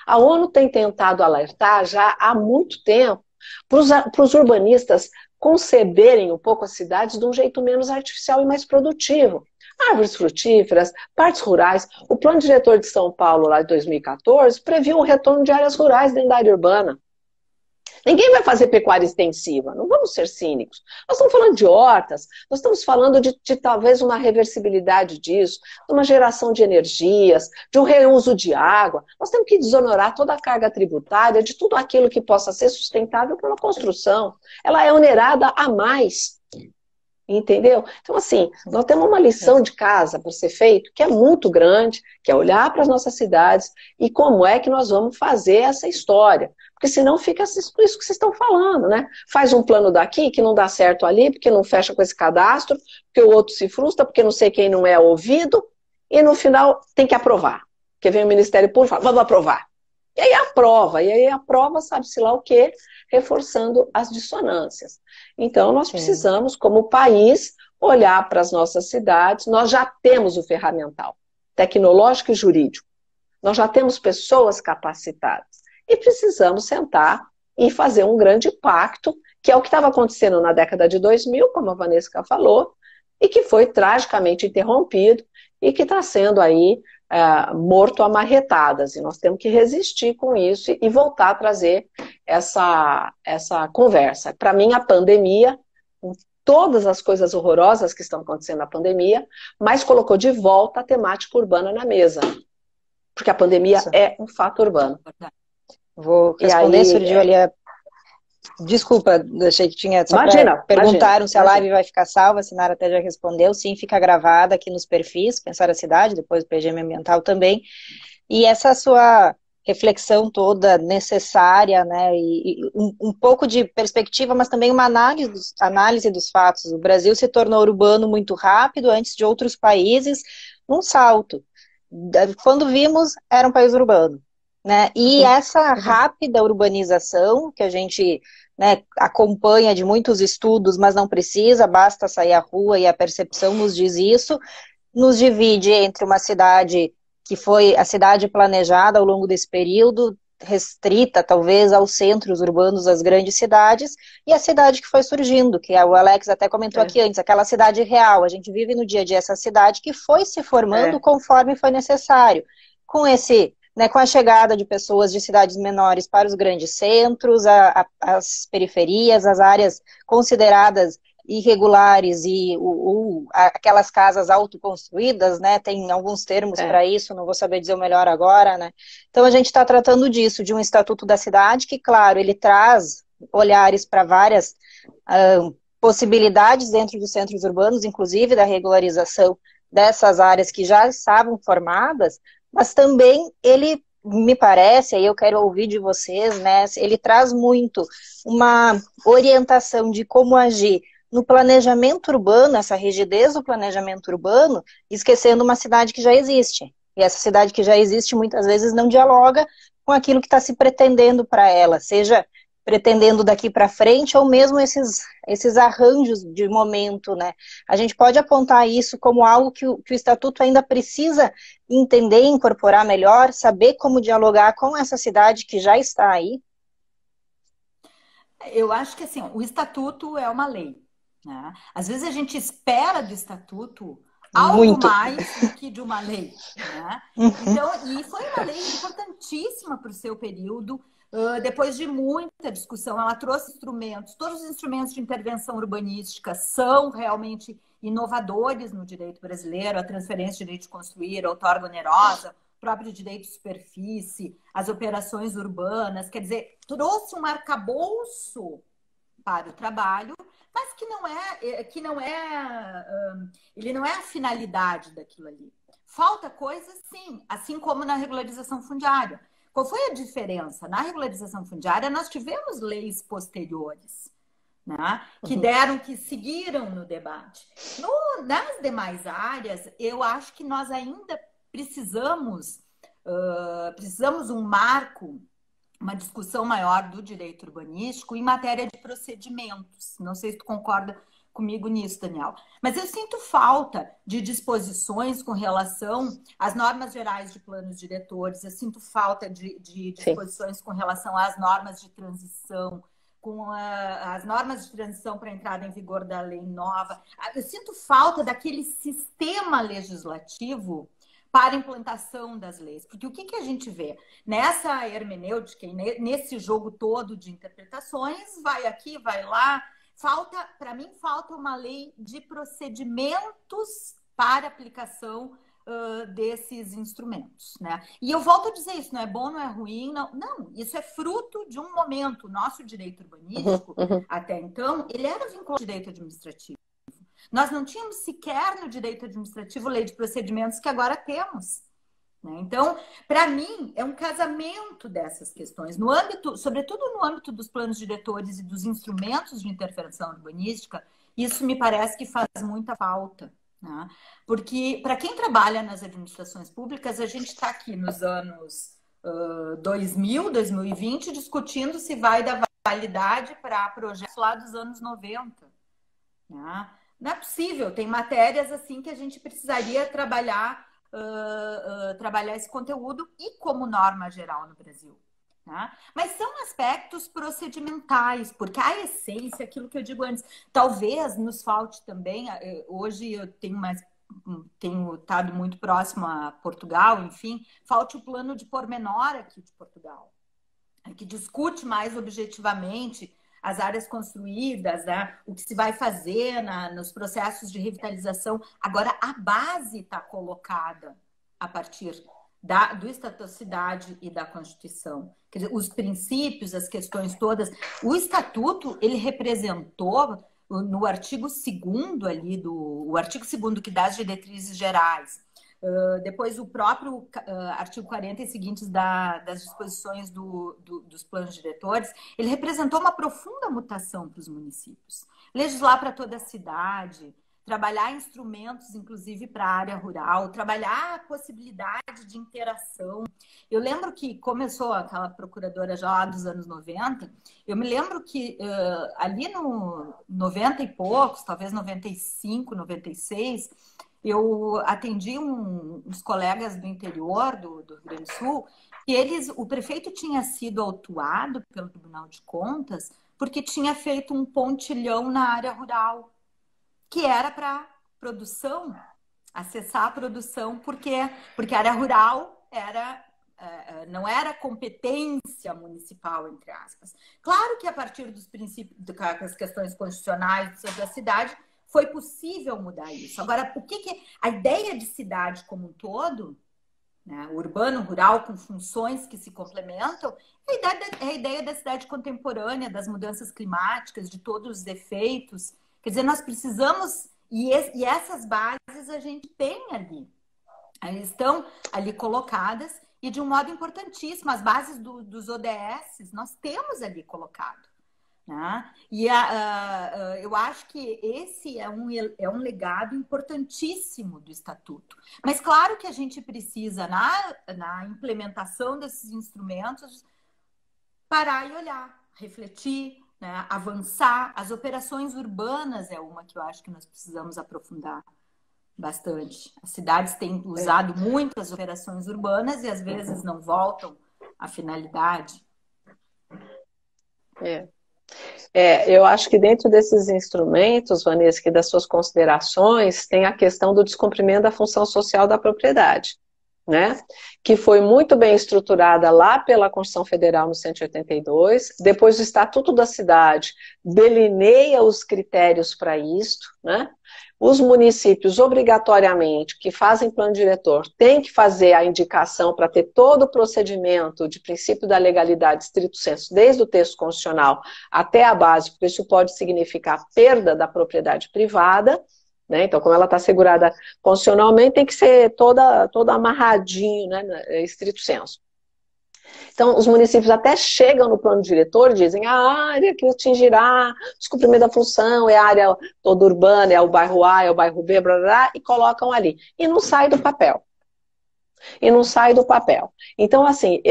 A ONU tem tentado alertar já há muito tempo para os urbanistas conceberem um pouco as cidades de um jeito menos artificial e mais produtivo. Árvores frutíferas, partes rurais. O plano diretor de São Paulo, lá de 2014, previu o retorno de áreas rurais dentro da área urbana. Ninguém vai fazer pecuária extensiva, não vamos ser cínicos. Nós estamos falando de hortas, nós estamos falando de talvez uma reversibilidade disso, de uma geração de energias, de um reuso de água. Nós temos que desonerar toda a carga tributária de tudo aquilo que possa ser sustentável pela construção. Ela é onerada a mais. Entendeu? Então, assim, nós temos uma lição de casa para ser feito que é muito grande, que é olhar para as nossas cidades e como é que nós vamos fazer essa história. Porque senão fica isso que vocês estão falando, né? Faz um plano daqui que não dá certo ali, porque não fecha com esse cadastro, porque o outro se frustra, porque não sei quem não é ouvido, e no final tem que aprovar. Porque vem o Ministério Público e fala, vamos aprovar. E aí aprova, sabe-se lá o quê, reforçando as dissonâncias. Então, nós precisamos, como país, olhar para as nossas cidades. Nós já temos o ferramental tecnológico e jurídico. Nós já temos pessoas capacitadas. E precisamos sentar e fazer um grande pacto, que é o que estava acontecendo na década de 2000, como a Vanessa falou, e que foi tragicamente interrompido e que está sendo aí morto a marretadas. E nós temos que resistir com isso e voltar a trazer essa conversa. Para mim, a pandemia, com todas as coisas horrorosas que estão acontecendo na pandemia, mas colocou de volta a temática urbana na mesa. Porque a pandemia é um fato urbano. Vou responder, Surdilia. Desculpa, achei que tinha... Perguntaram se a live vai ficar salva, a Sinara até já respondeu. Sim, fica gravada aqui nos perfis, Pensar a Cidade, depois o PGM Ambiental também. E essa sua reflexão toda necessária, né, e um pouco de perspectiva, mas também uma análise dos fatos. O Brasil se tornou urbano muito rápido, antes de outros países, um salto. Quando vimos, era um país urbano. Né? E essa rápida urbanização, que a gente, né, acompanha de muitos estudos, mas não precisa, basta sair à rua e a percepção nos diz isso, nos divide entre uma cidade que foi a cidade planejada ao longo desse período, restrita talvez aos centros urbanos das grandes cidades, e a cidade que foi surgindo, que o Alex até comentou aqui antes, aquela cidade real. A gente vive no dia a dia essa cidade que foi se formando conforme foi necessário. Com a chegada de pessoas de cidades menores para os grandes centros, as periferias, as áreas consideradas irregulares e aquelas casas autoconstruídas, né, tem alguns termos para isso, não vou saber dizer o melhor agora, né. Então a gente está tratando disso, de um estatuto da cidade que, claro, ele traz olhares para várias possibilidades dentro dos centros urbanos, inclusive da regularização dessas áreas que já estavam formadas, mas também ele, me parece, aí eu quero ouvir de vocês, né, ele traz muito uma orientação de como agir no planejamento urbano, essa rigidez do planejamento urbano, esquecendo uma cidade que já existe. E essa cidade que já existe muitas vezes não dialoga com aquilo que está se pretendendo para ela, seja pretendendo daqui para frente, ou mesmo esses arranjos de momento, né? A gente pode apontar isso como algo que o Estatuto ainda precisa entender, incorporar melhor, saber como dialogar com essa cidade que já está aí? Eu acho que, assim, o Estatuto é uma lei, né? Às vezes a gente espera do Estatuto algo mais do que de uma lei, né? Então, e foi uma lei importantíssima para o seu período. Depois de muita discussão, ela trouxe instrumentos, todos os instrumentos de intervenção urbanística são realmente inovadores no direito brasileiro, a transferência de direito de construir, a outorga onerosa, o próprio direito de superfície, as operações urbanas, quer dizer, trouxe um arcabouço para o trabalho, mas ele não é a finalidade daquilo ali. Falta coisa, sim, assim como na regularização fundiária. Qual foi a diferença? Na regularização fundiária, nós tivemos leis posteriores, né, que seguiram no debate. Nas demais áreas, eu acho que nós ainda precisamos um marco, uma discussão maior do direito urbanístico em matéria de procedimentos. Não sei se tu concorda comigo nisso, Daniel. Mas eu sinto falta de disposições com relação às normas gerais de planos diretores, eu sinto falta de disposições com relação às normas de transição, com as normas de transição para a entrada em vigor da lei nova. Eu sinto falta daquele sistema legislativo para a implantação das leis. Porque o que a gente vê? Nessa hermenêutica, nesse jogo todo de interpretações, vai aqui, vai lá. Para mim, falta uma lei de procedimentos para aplicação desses instrumentos, né? E eu volto a dizer isso, não é bom, não é ruim, não, isso é fruto de um momento. Nosso direito urbanístico, até então, ele era vinculado ao direito administrativo. Nós não tínhamos sequer no direito administrativo lei de procedimentos que agora temos. Então, para mim, é um casamento dessas questões, sobretudo no âmbito dos planos diretores e dos instrumentos de intervenção urbanística. Isso me parece que faz muita falta, né? Porque, para quem trabalha nas administrações públicas, a gente está aqui nos anos 2020, discutindo se vai dar validade para projetos lá dos anos 90, né? Não é possível. Tem matérias assim que a gente precisaria trabalhar, trabalhar esse conteúdo e como norma geral no Brasil. Né? Mas são aspectos procedimentais, porque a essência, aquilo que eu digo antes, talvez nos falte também. Hoje eu tenho estado muito próximo a Portugal, enfim, falte o plano de pormenor aqui de Portugal, que discute mais objetivamente as áreas construídas, né? O que se vai fazer nos processos de revitalização. Agora, a base está colocada a partir do Estatuto da Cidade e da Constituição. Quer dizer, os princípios, as questões todas. O Estatuto, ele representou no artigo 2º ali, o artigo 2º que dá as diretrizes gerais, depois o próprio artigo 40 e seguintes das disposições dos planos diretores, ele representou uma profunda mutação para os municípios. Legislar para toda a cidade, trabalhar instrumentos, inclusive para a área rural, trabalhar a possibilidade de interação. Eu lembro que começou aquela procuradora já lá dos anos 90, eu me lembro que ali no 90 e poucos, talvez 95, 96, eu atendi uns colegas do interior do Rio Grande do Sul, e o prefeito tinha sido autuado pelo Tribunal de Contas porque tinha feito um pontilhão na área rural, que era para produção, acessar a produção, porque a área rural não era competência municipal, entre aspas. Claro que a partir dos princípios, das questões constitucionais da cidade, foi possível mudar isso. Agora, a ideia de cidade como um todo, né, urbano, rural, com funções que se complementam, é a ideia da cidade contemporânea, das mudanças climáticas, de todos os efeitos. Quer dizer, nós precisamos, e essas bases a gente tem ali. Elas estão ali colocadas, e de um modo importantíssimo, as bases dos ODS nós temos ali colocado. Né? E eu acho que esse é um legado importantíssimo do Estatuto. Mas claro que a gente precisa, na implementação desses instrumentos, parar e olhar, refletir, né? Avançar. As operações urbanas é uma que eu acho que nós precisamos aprofundar bastante. As cidades têm usado muitas operações urbanas e às vezes não voltam à finalidade. Eu acho que dentro desses instrumentos, Vanessa, que das suas considerações, tem a questão do descumprimento da função social da propriedade, né? Que foi muito bem estruturada lá pela Constituição Federal no 182, depois o Estatuto da Cidade delineia os critérios para isto, né? Os municípios, obrigatoriamente, que fazem plano diretor, têm que fazer a indicação para ter todo o procedimento de princípio da legalidade estrito sensu, desde o texto constitucional até a base, porque isso pode significar perda da propriedade privada, né? Então, como ela está assegurada constitucionalmente, tem que ser toda amarradinho, né, estrito sensu. Então, os municípios até chegam no plano diretor e dizem a área que atingirá descumprimento da função é a área toda urbana, é o bairro A, é o bairro B, blá, blá, blá, e colocam ali. E não sai do papel. Então, assim,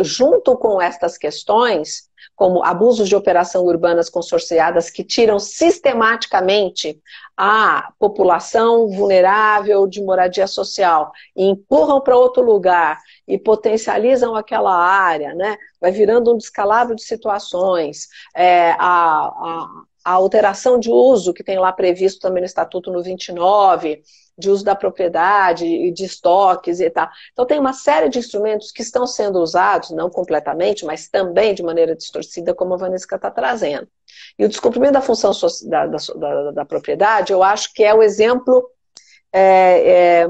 junto com estas questões, como abusos de operação urbanas consorciadas que tiram sistematicamente a população vulnerável de moradia social e empurram para outro lugar e potencializam aquela área, né? Vai virando um descalabro de situações, a alteração de uso que tem lá previsto também no Estatuto no 29, de uso da propriedade e de estoques e tal. Então tem uma série de instrumentos que estão sendo usados, não completamente, mas também de maneira distorcida, como a Vanessa está trazendo. E o descumprimento da função da propriedade, eu acho que é o exemplo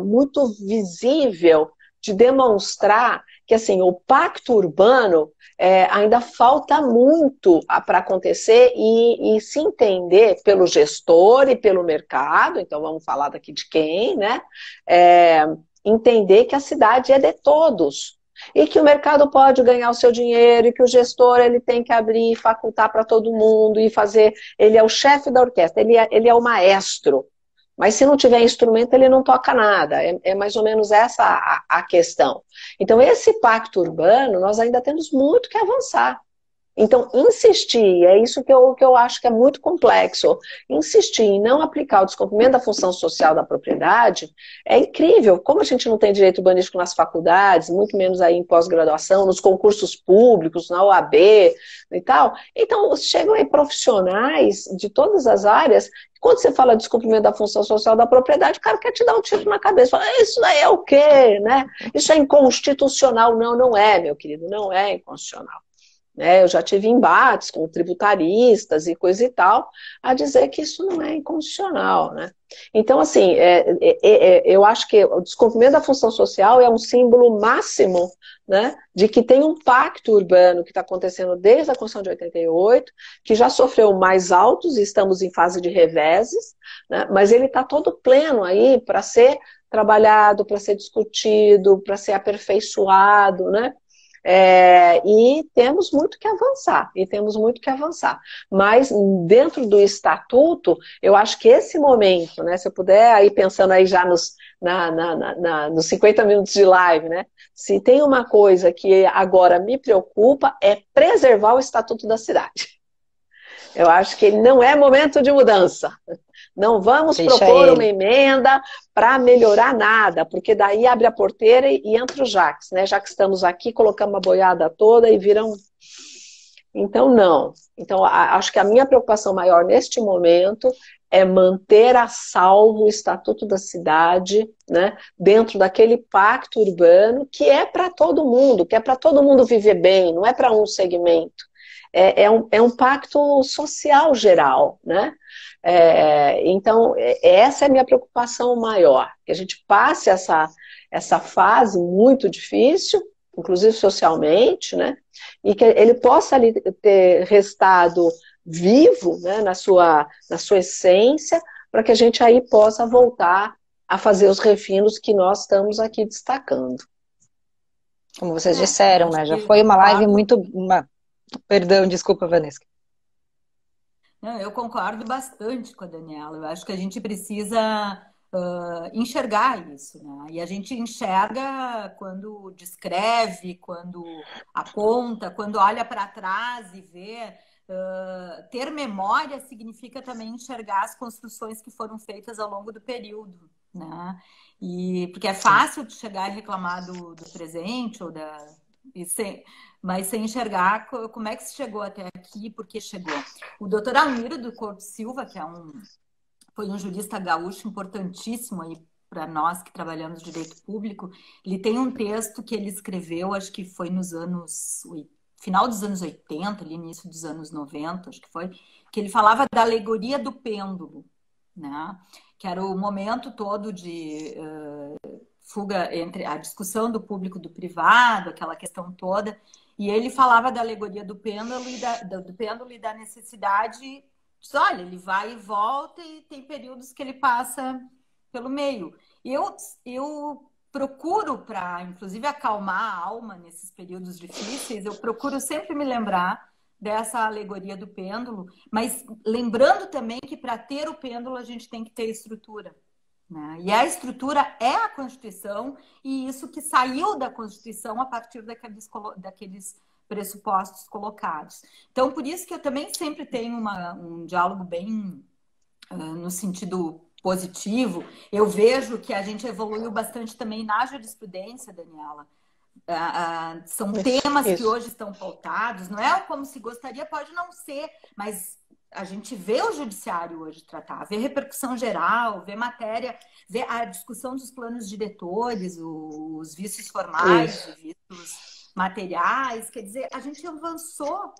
muito visível de demonstrar que assim, o pacto urbano ainda falta muito para acontecer e se entender pelo gestor e pelo mercado, então vamos falar daqui de quem, né? Entender que a cidade é de todos e que o mercado pode ganhar o seu dinheiro e que o gestor ele tem que abrir e facultar para todo mundo e fazer, ele é o chefe da orquestra, ele é o maestro. Mas se não tiver instrumento, ele não toca nada. É mais ou menos essa a questão. Então, esse pacto urbano, nós ainda temos muito que avançar Então, insistir, é isso que eu acho que é muito complexo, insistir em não aplicar o descumprimento da função social da propriedade é incrível. Como a gente não tem direito urbanístico nas faculdades, muito menos aí em pós-graduação, nos concursos públicos, na OAB e tal, então chegam aí profissionais de todas as áreas. Quando você fala de descumprimento da função social da propriedade, o cara quer te dar um tiro na cabeça. Fala, isso daí é o quê? Né? Isso é inconstitucional. Não, não é, meu querido, não é inconstitucional. Eu já tive embates com tributaristas e coisa e tal, a dizer que isso não é inconstitucional, né? Então, assim, eu acho que o descumprimento da função social é um símbolo máximo, né, de que tem um pacto urbano que está acontecendo desde a Constituição de 88, que já sofreu mais altos e estamos em fase de reveses, né, mas ele está todo pleno aí para ser trabalhado, para ser discutido, para ser aperfeiçoado, né? E temos muito que avançar, mas dentro do estatuto, eu acho que esse momento, né, se eu puder, aí pensando aí já nos 50 minutos de live, né, se tem uma coisa que agora me preocupa é preservar o estatuto da cidade. Eu acho que ele não é momento de mudança. Não vamos propor uma emenda para melhorar nada, porque daí abre a porteira e entra o Jax, né? Já que estamos aqui, colocamos a boiada toda e viram... Então, não. Então, acho que a minha preocupação maior neste momento é manter a salvo o Estatuto da Cidade, né? Dentro daquele pacto urbano que é para todo mundo, que é para todo mundo viver bem, não é para um segmento. É um pacto social geral, né? Então, essa é a minha preocupação maior, que a gente passe essa fase muito difícil, inclusive socialmente, né? E que ele possa ali ter restado vivo, né, na sua essência, para que a gente aí possa voltar a fazer os refinos que nós estamos aqui destacando. Como vocês disseram, né? Já foi uma live muito... Perdão, desculpa, Vanessa. Não, eu concordo bastante com a Daniela. Eu acho que a gente precisa enxergar isso, né? E a gente enxerga quando descreve, quando aponta, quando olha para trás e vê. Ter memória significa também enxergar as construções que foram feitas ao longo do período, né? Porque é fácil de chegar e reclamar do presente ou mas sem enxergar como é que se chegou até aqui e por que chegou. O doutor Almiro do Corpo Silva, que foi um jurista gaúcho importantíssimo aí para nós que trabalhamos direito público, ele tem um texto que ele escreveu, acho que foi final dos anos 80, ali, início dos anos 90, acho que foi, que ele falava da alegoria do pêndulo, né? Que era o momento todo de fuga entre a discussão do público e do privado, aquela questão toda, e ele falava da alegoria do pêndulo e da necessidade. Diz, olha, ele vai e volta e tem períodos que ele passa pelo meio. Eu procuro, para inclusive acalmar a alma nesses períodos difíceis, eu procuro sempre me lembrar dessa alegoria do pêndulo, mas lembrando também que para ter o pêndulo a gente tem que ter estrutura, né? E a estrutura é a Constituição, e isso que saiu da Constituição a partir daqueles pressupostos colocados. Então, por isso que eu também sempre tenho um diálogo bem no sentido positivo. Eu vejo que a gente evoluiu bastante também na jurisprudência, Daniela. São temas que hoje estão pautados, não é como se gostaria, pode não ser, mas a gente vê o judiciário hoje tratar, vê repercussão geral, vê matéria, vê a discussão dos planos diretores, os vícios formais, os vícios materiais. Quer dizer, a gente avançou,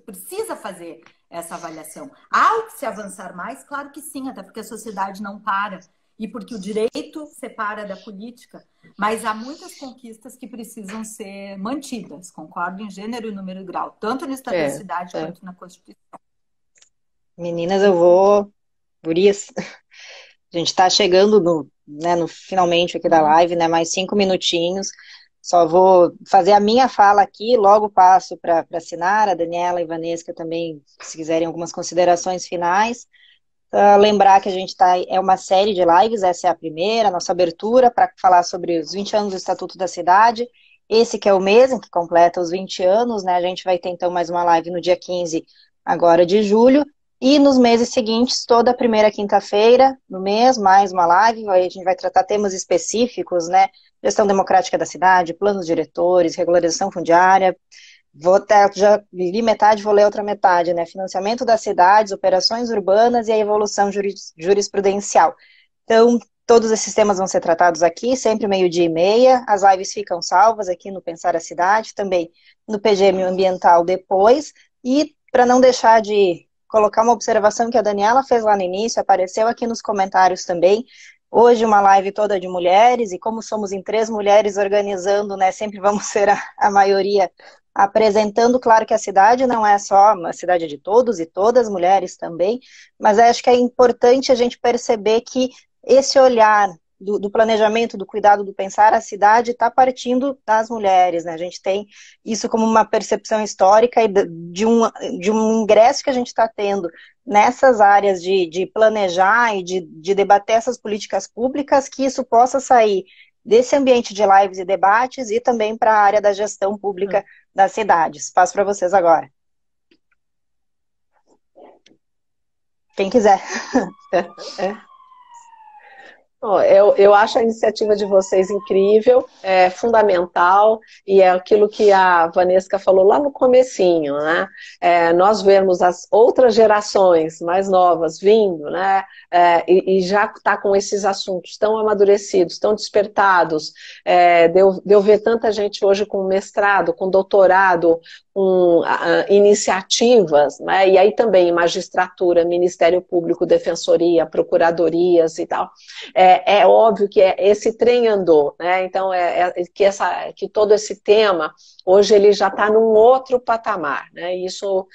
precisa fazer essa avaliação. Há o que se avançar mais? Claro que sim, até porque a sociedade não para e porque o direito separa da política, mas há muitas conquistas que precisam ser mantidas, concordo em gênero e número e grau, tanto no Estatuto da Cidade quanto na Constituição. Meninas, gurias, a gente está chegando no finalmente aqui da live, né? Mais 5 minutinhos. Só vou fazer a minha fala aqui, logo passo para a Sinara, a Daniela e a Vanessa também, se quiserem algumas considerações finais. Lembrar que a gente é uma série de lives, essa é a primeira, nossa abertura para falar sobre os 20 anos do Estatuto da Cidade, esse que é o mês em que completa os 20 anos, né? A gente vai ter então mais uma live no dia 15 agora de julho, e nos meses seguintes, toda a primeira quinta-feira do mês, mais uma live, a gente vai tratar temas específicos, né? Gestão democrática da cidade, planos diretores, regularização fundiária. Já li metade, vou ler outra metade, né? Financiamento das cidades, operações urbanas e a evolução jurisprudencial. Então, todos esses temas vão ser tratados aqui, sempre 12h30. As lives ficam salvas aqui no Pensar a Cidade, também no PGM Ambiental depois. E para não deixar de colocar uma observação que a Daniela fez lá no início, apareceu aqui nos comentários também. Hoje uma live toda de mulheres, e como somos em 3 mulheres organizando, né, sempre vamos ser a maioria apresentando. Claro que a cidade não é só uma cidade de todos e todas, mulheres também, mas acho que é importante a gente perceber que esse olhar do planejamento, do cuidado, do pensar a cidade está partindo das mulheres, né? A gente tem isso como uma percepção histórica e de um ingresso que a gente está tendo nessas áreas de planejar e de debater essas políticas públicas, que isso possa sair desse ambiente de lives e debates e também para a área da gestão pública das cidades. Passo para vocês agora. Quem quiser. Eu acho a iniciativa de vocês incrível, é fundamental, e é aquilo que a Vanessa falou lá no comecinho, né? Nós vemos as outras gerações mais novas vindo, né? E já está com esses assuntos tão amadurecidos, tão despertados, de eu ver tanta gente hoje com mestrado, com doutorado, com iniciativas, né? E aí também magistratura, Ministério Público, Defensoria, Procuradorias e tal. É óbvio que esse trem andou, né? Então que todo esse tema hoje ele já está num outro patamar, né? Isso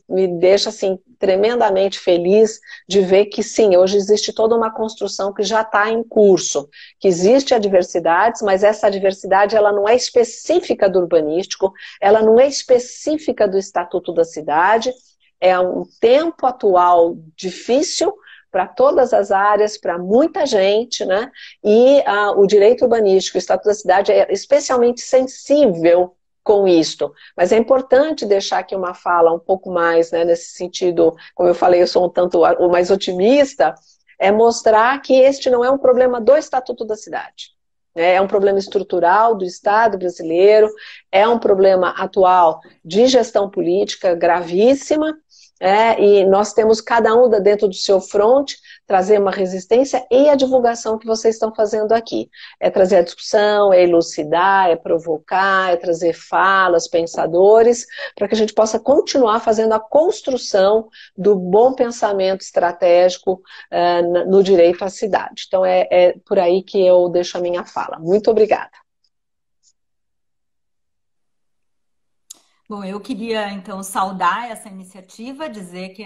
me deixa assim tremendamente feliz de ver que sim, hoje existe toda uma construção que já está em curso, que existe adversidades, mas essa adversidade ela não é específica do urbanístico, ela não é específica do Estatuto da Cidade, é um tempo atual difícil para todas as áreas, para muita gente, né? E o direito urbanístico, o Estatuto da Cidade é especialmente sensível com isto. Mas é importante deixar aqui uma fala um pouco mais, né, nesse sentido, como eu falei, eu sou um tanto mais otimista, é mostrar que este não é um problema do Estatuto da Cidade. É um problema estrutural do Estado brasileiro, é um problema atual de gestão política gravíssima, e nós temos cada um dentro do seu fronte trazer uma resistência e a divulgação que vocês estão fazendo aqui. É trazer a discussão, é elucidar, é provocar, é trazer falas, pensadores, para que a gente possa continuar fazendo a construção do bom pensamento estratégico no direito à cidade. Então é por aí que eu deixo a minha fala. Muito obrigada. Bom, eu queria, então, saudar essa iniciativa, dizer que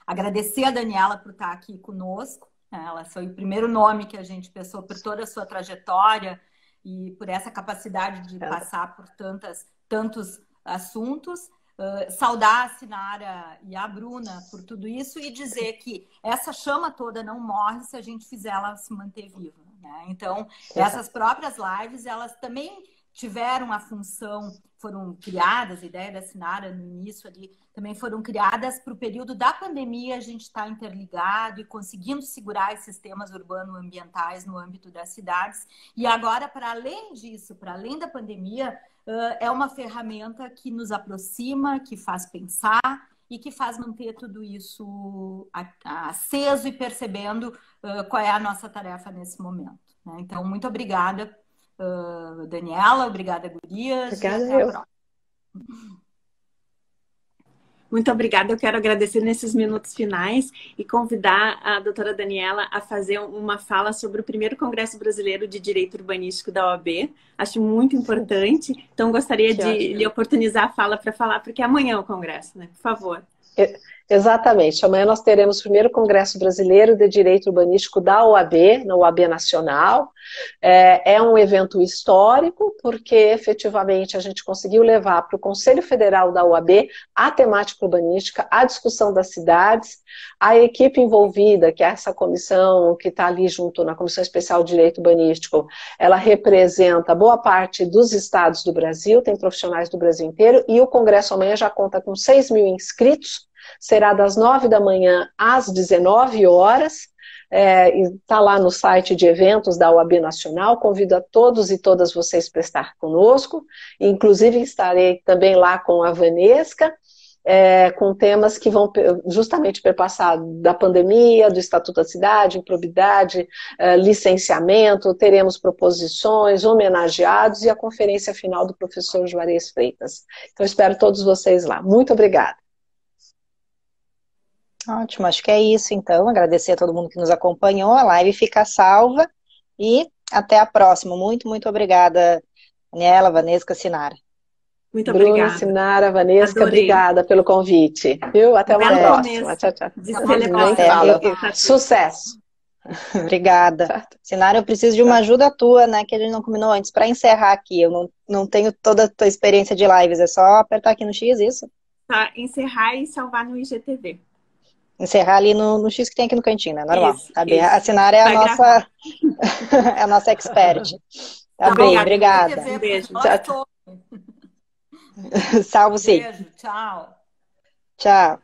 agradecer a Daniela por estar aqui conosco. Ela foi o primeiro nome que a gente pensou por toda a sua trajetória e por essa capacidade de passar por tantos assuntos. Saudar a Sinara e a Bruna por tudo isso e dizer que essa chama toda não morre se a gente fizer ela se manter viva, né? Então, essas próprias lives, elas também tiveram a função, foram criadas, a ideia da Sinara no início ali, também foram criadas para o período da pandemia, a gente está interligado e conseguindo segurar esses temas urbano-ambientais no âmbito das cidades. E agora, para além disso, para além da pandemia, é uma ferramenta que nos aproxima, que faz pensar e que faz manter tudo isso aceso e percebendo qual é a nossa tarefa nesse momento, né? Então, muito obrigada, Daniela, obrigada, gurias. Obrigada, eu. Muito obrigada. Eu quero agradecer nesses minutos finais e convidar a doutora Daniela a fazer uma fala sobre o primeiro Congresso Brasileiro de Direito Urbanístico da OAB. Acho muito importante. Então, gostaria de lhe oportunizar a fala para falar, porque amanhã é o Congresso, né? Por favor. Exatamente. Amanhã nós teremos o primeiro Congresso Brasileiro de Direito Urbanístico da OAB, na OAB Nacional. É um evento histórico, porque efetivamente a gente conseguiu levar para o Conselho Federal da OAB a temática urbanística, a discussão das cidades, a equipe envolvida, que é essa comissão que está ali junto na Comissão Especial de Direito Urbanístico, ela representa boa parte dos estados do Brasil, tem profissionais do Brasil inteiro, e o Congresso amanhã já conta com 6 mil inscritos. Será das 9 da manhã às 19 horas, está lá no site de eventos da OAB Nacional. Convido a todos e todas vocês para estar conosco, inclusive estarei também lá com a Vanesca, com temas que vão justamente perpassar da pandemia, do Estatuto da Cidade, improbidade, licenciamento, teremos proposições, homenageados e a conferência final do professor Juarez Freitas. Então, espero todos vocês lá. Muito obrigada. Ótimo, acho que é isso então. Agradecer a todo mundo que nos acompanhou. A live fica salva e até a próxima. Muito, muito obrigada, Daniela, Vanesca, Sinara. Muito Bruna, obrigada. Sinara, Vanesca, Adorei. obrigada pelo convite. Viu? Até uma próxima. Tchau, tchau. Sucesso. Obrigada. Sinara, eu preciso de uma ajuda tua, né, que a gente não combinou antes, para encerrar aqui. Eu não tenho toda a tua experiência de lives, é só apertar aqui no X, isso? Tá, encerrar e salvar no IGTV. Encerrar ali no X que tem aqui no cantinho, né? Normal. Isso, Tá bem. isso. A Sinara é a nossa é a nossa expert. Tá bem, obrigada. Um beijo. Tchau. Salvo sim. Beijo, tchau. Tchau.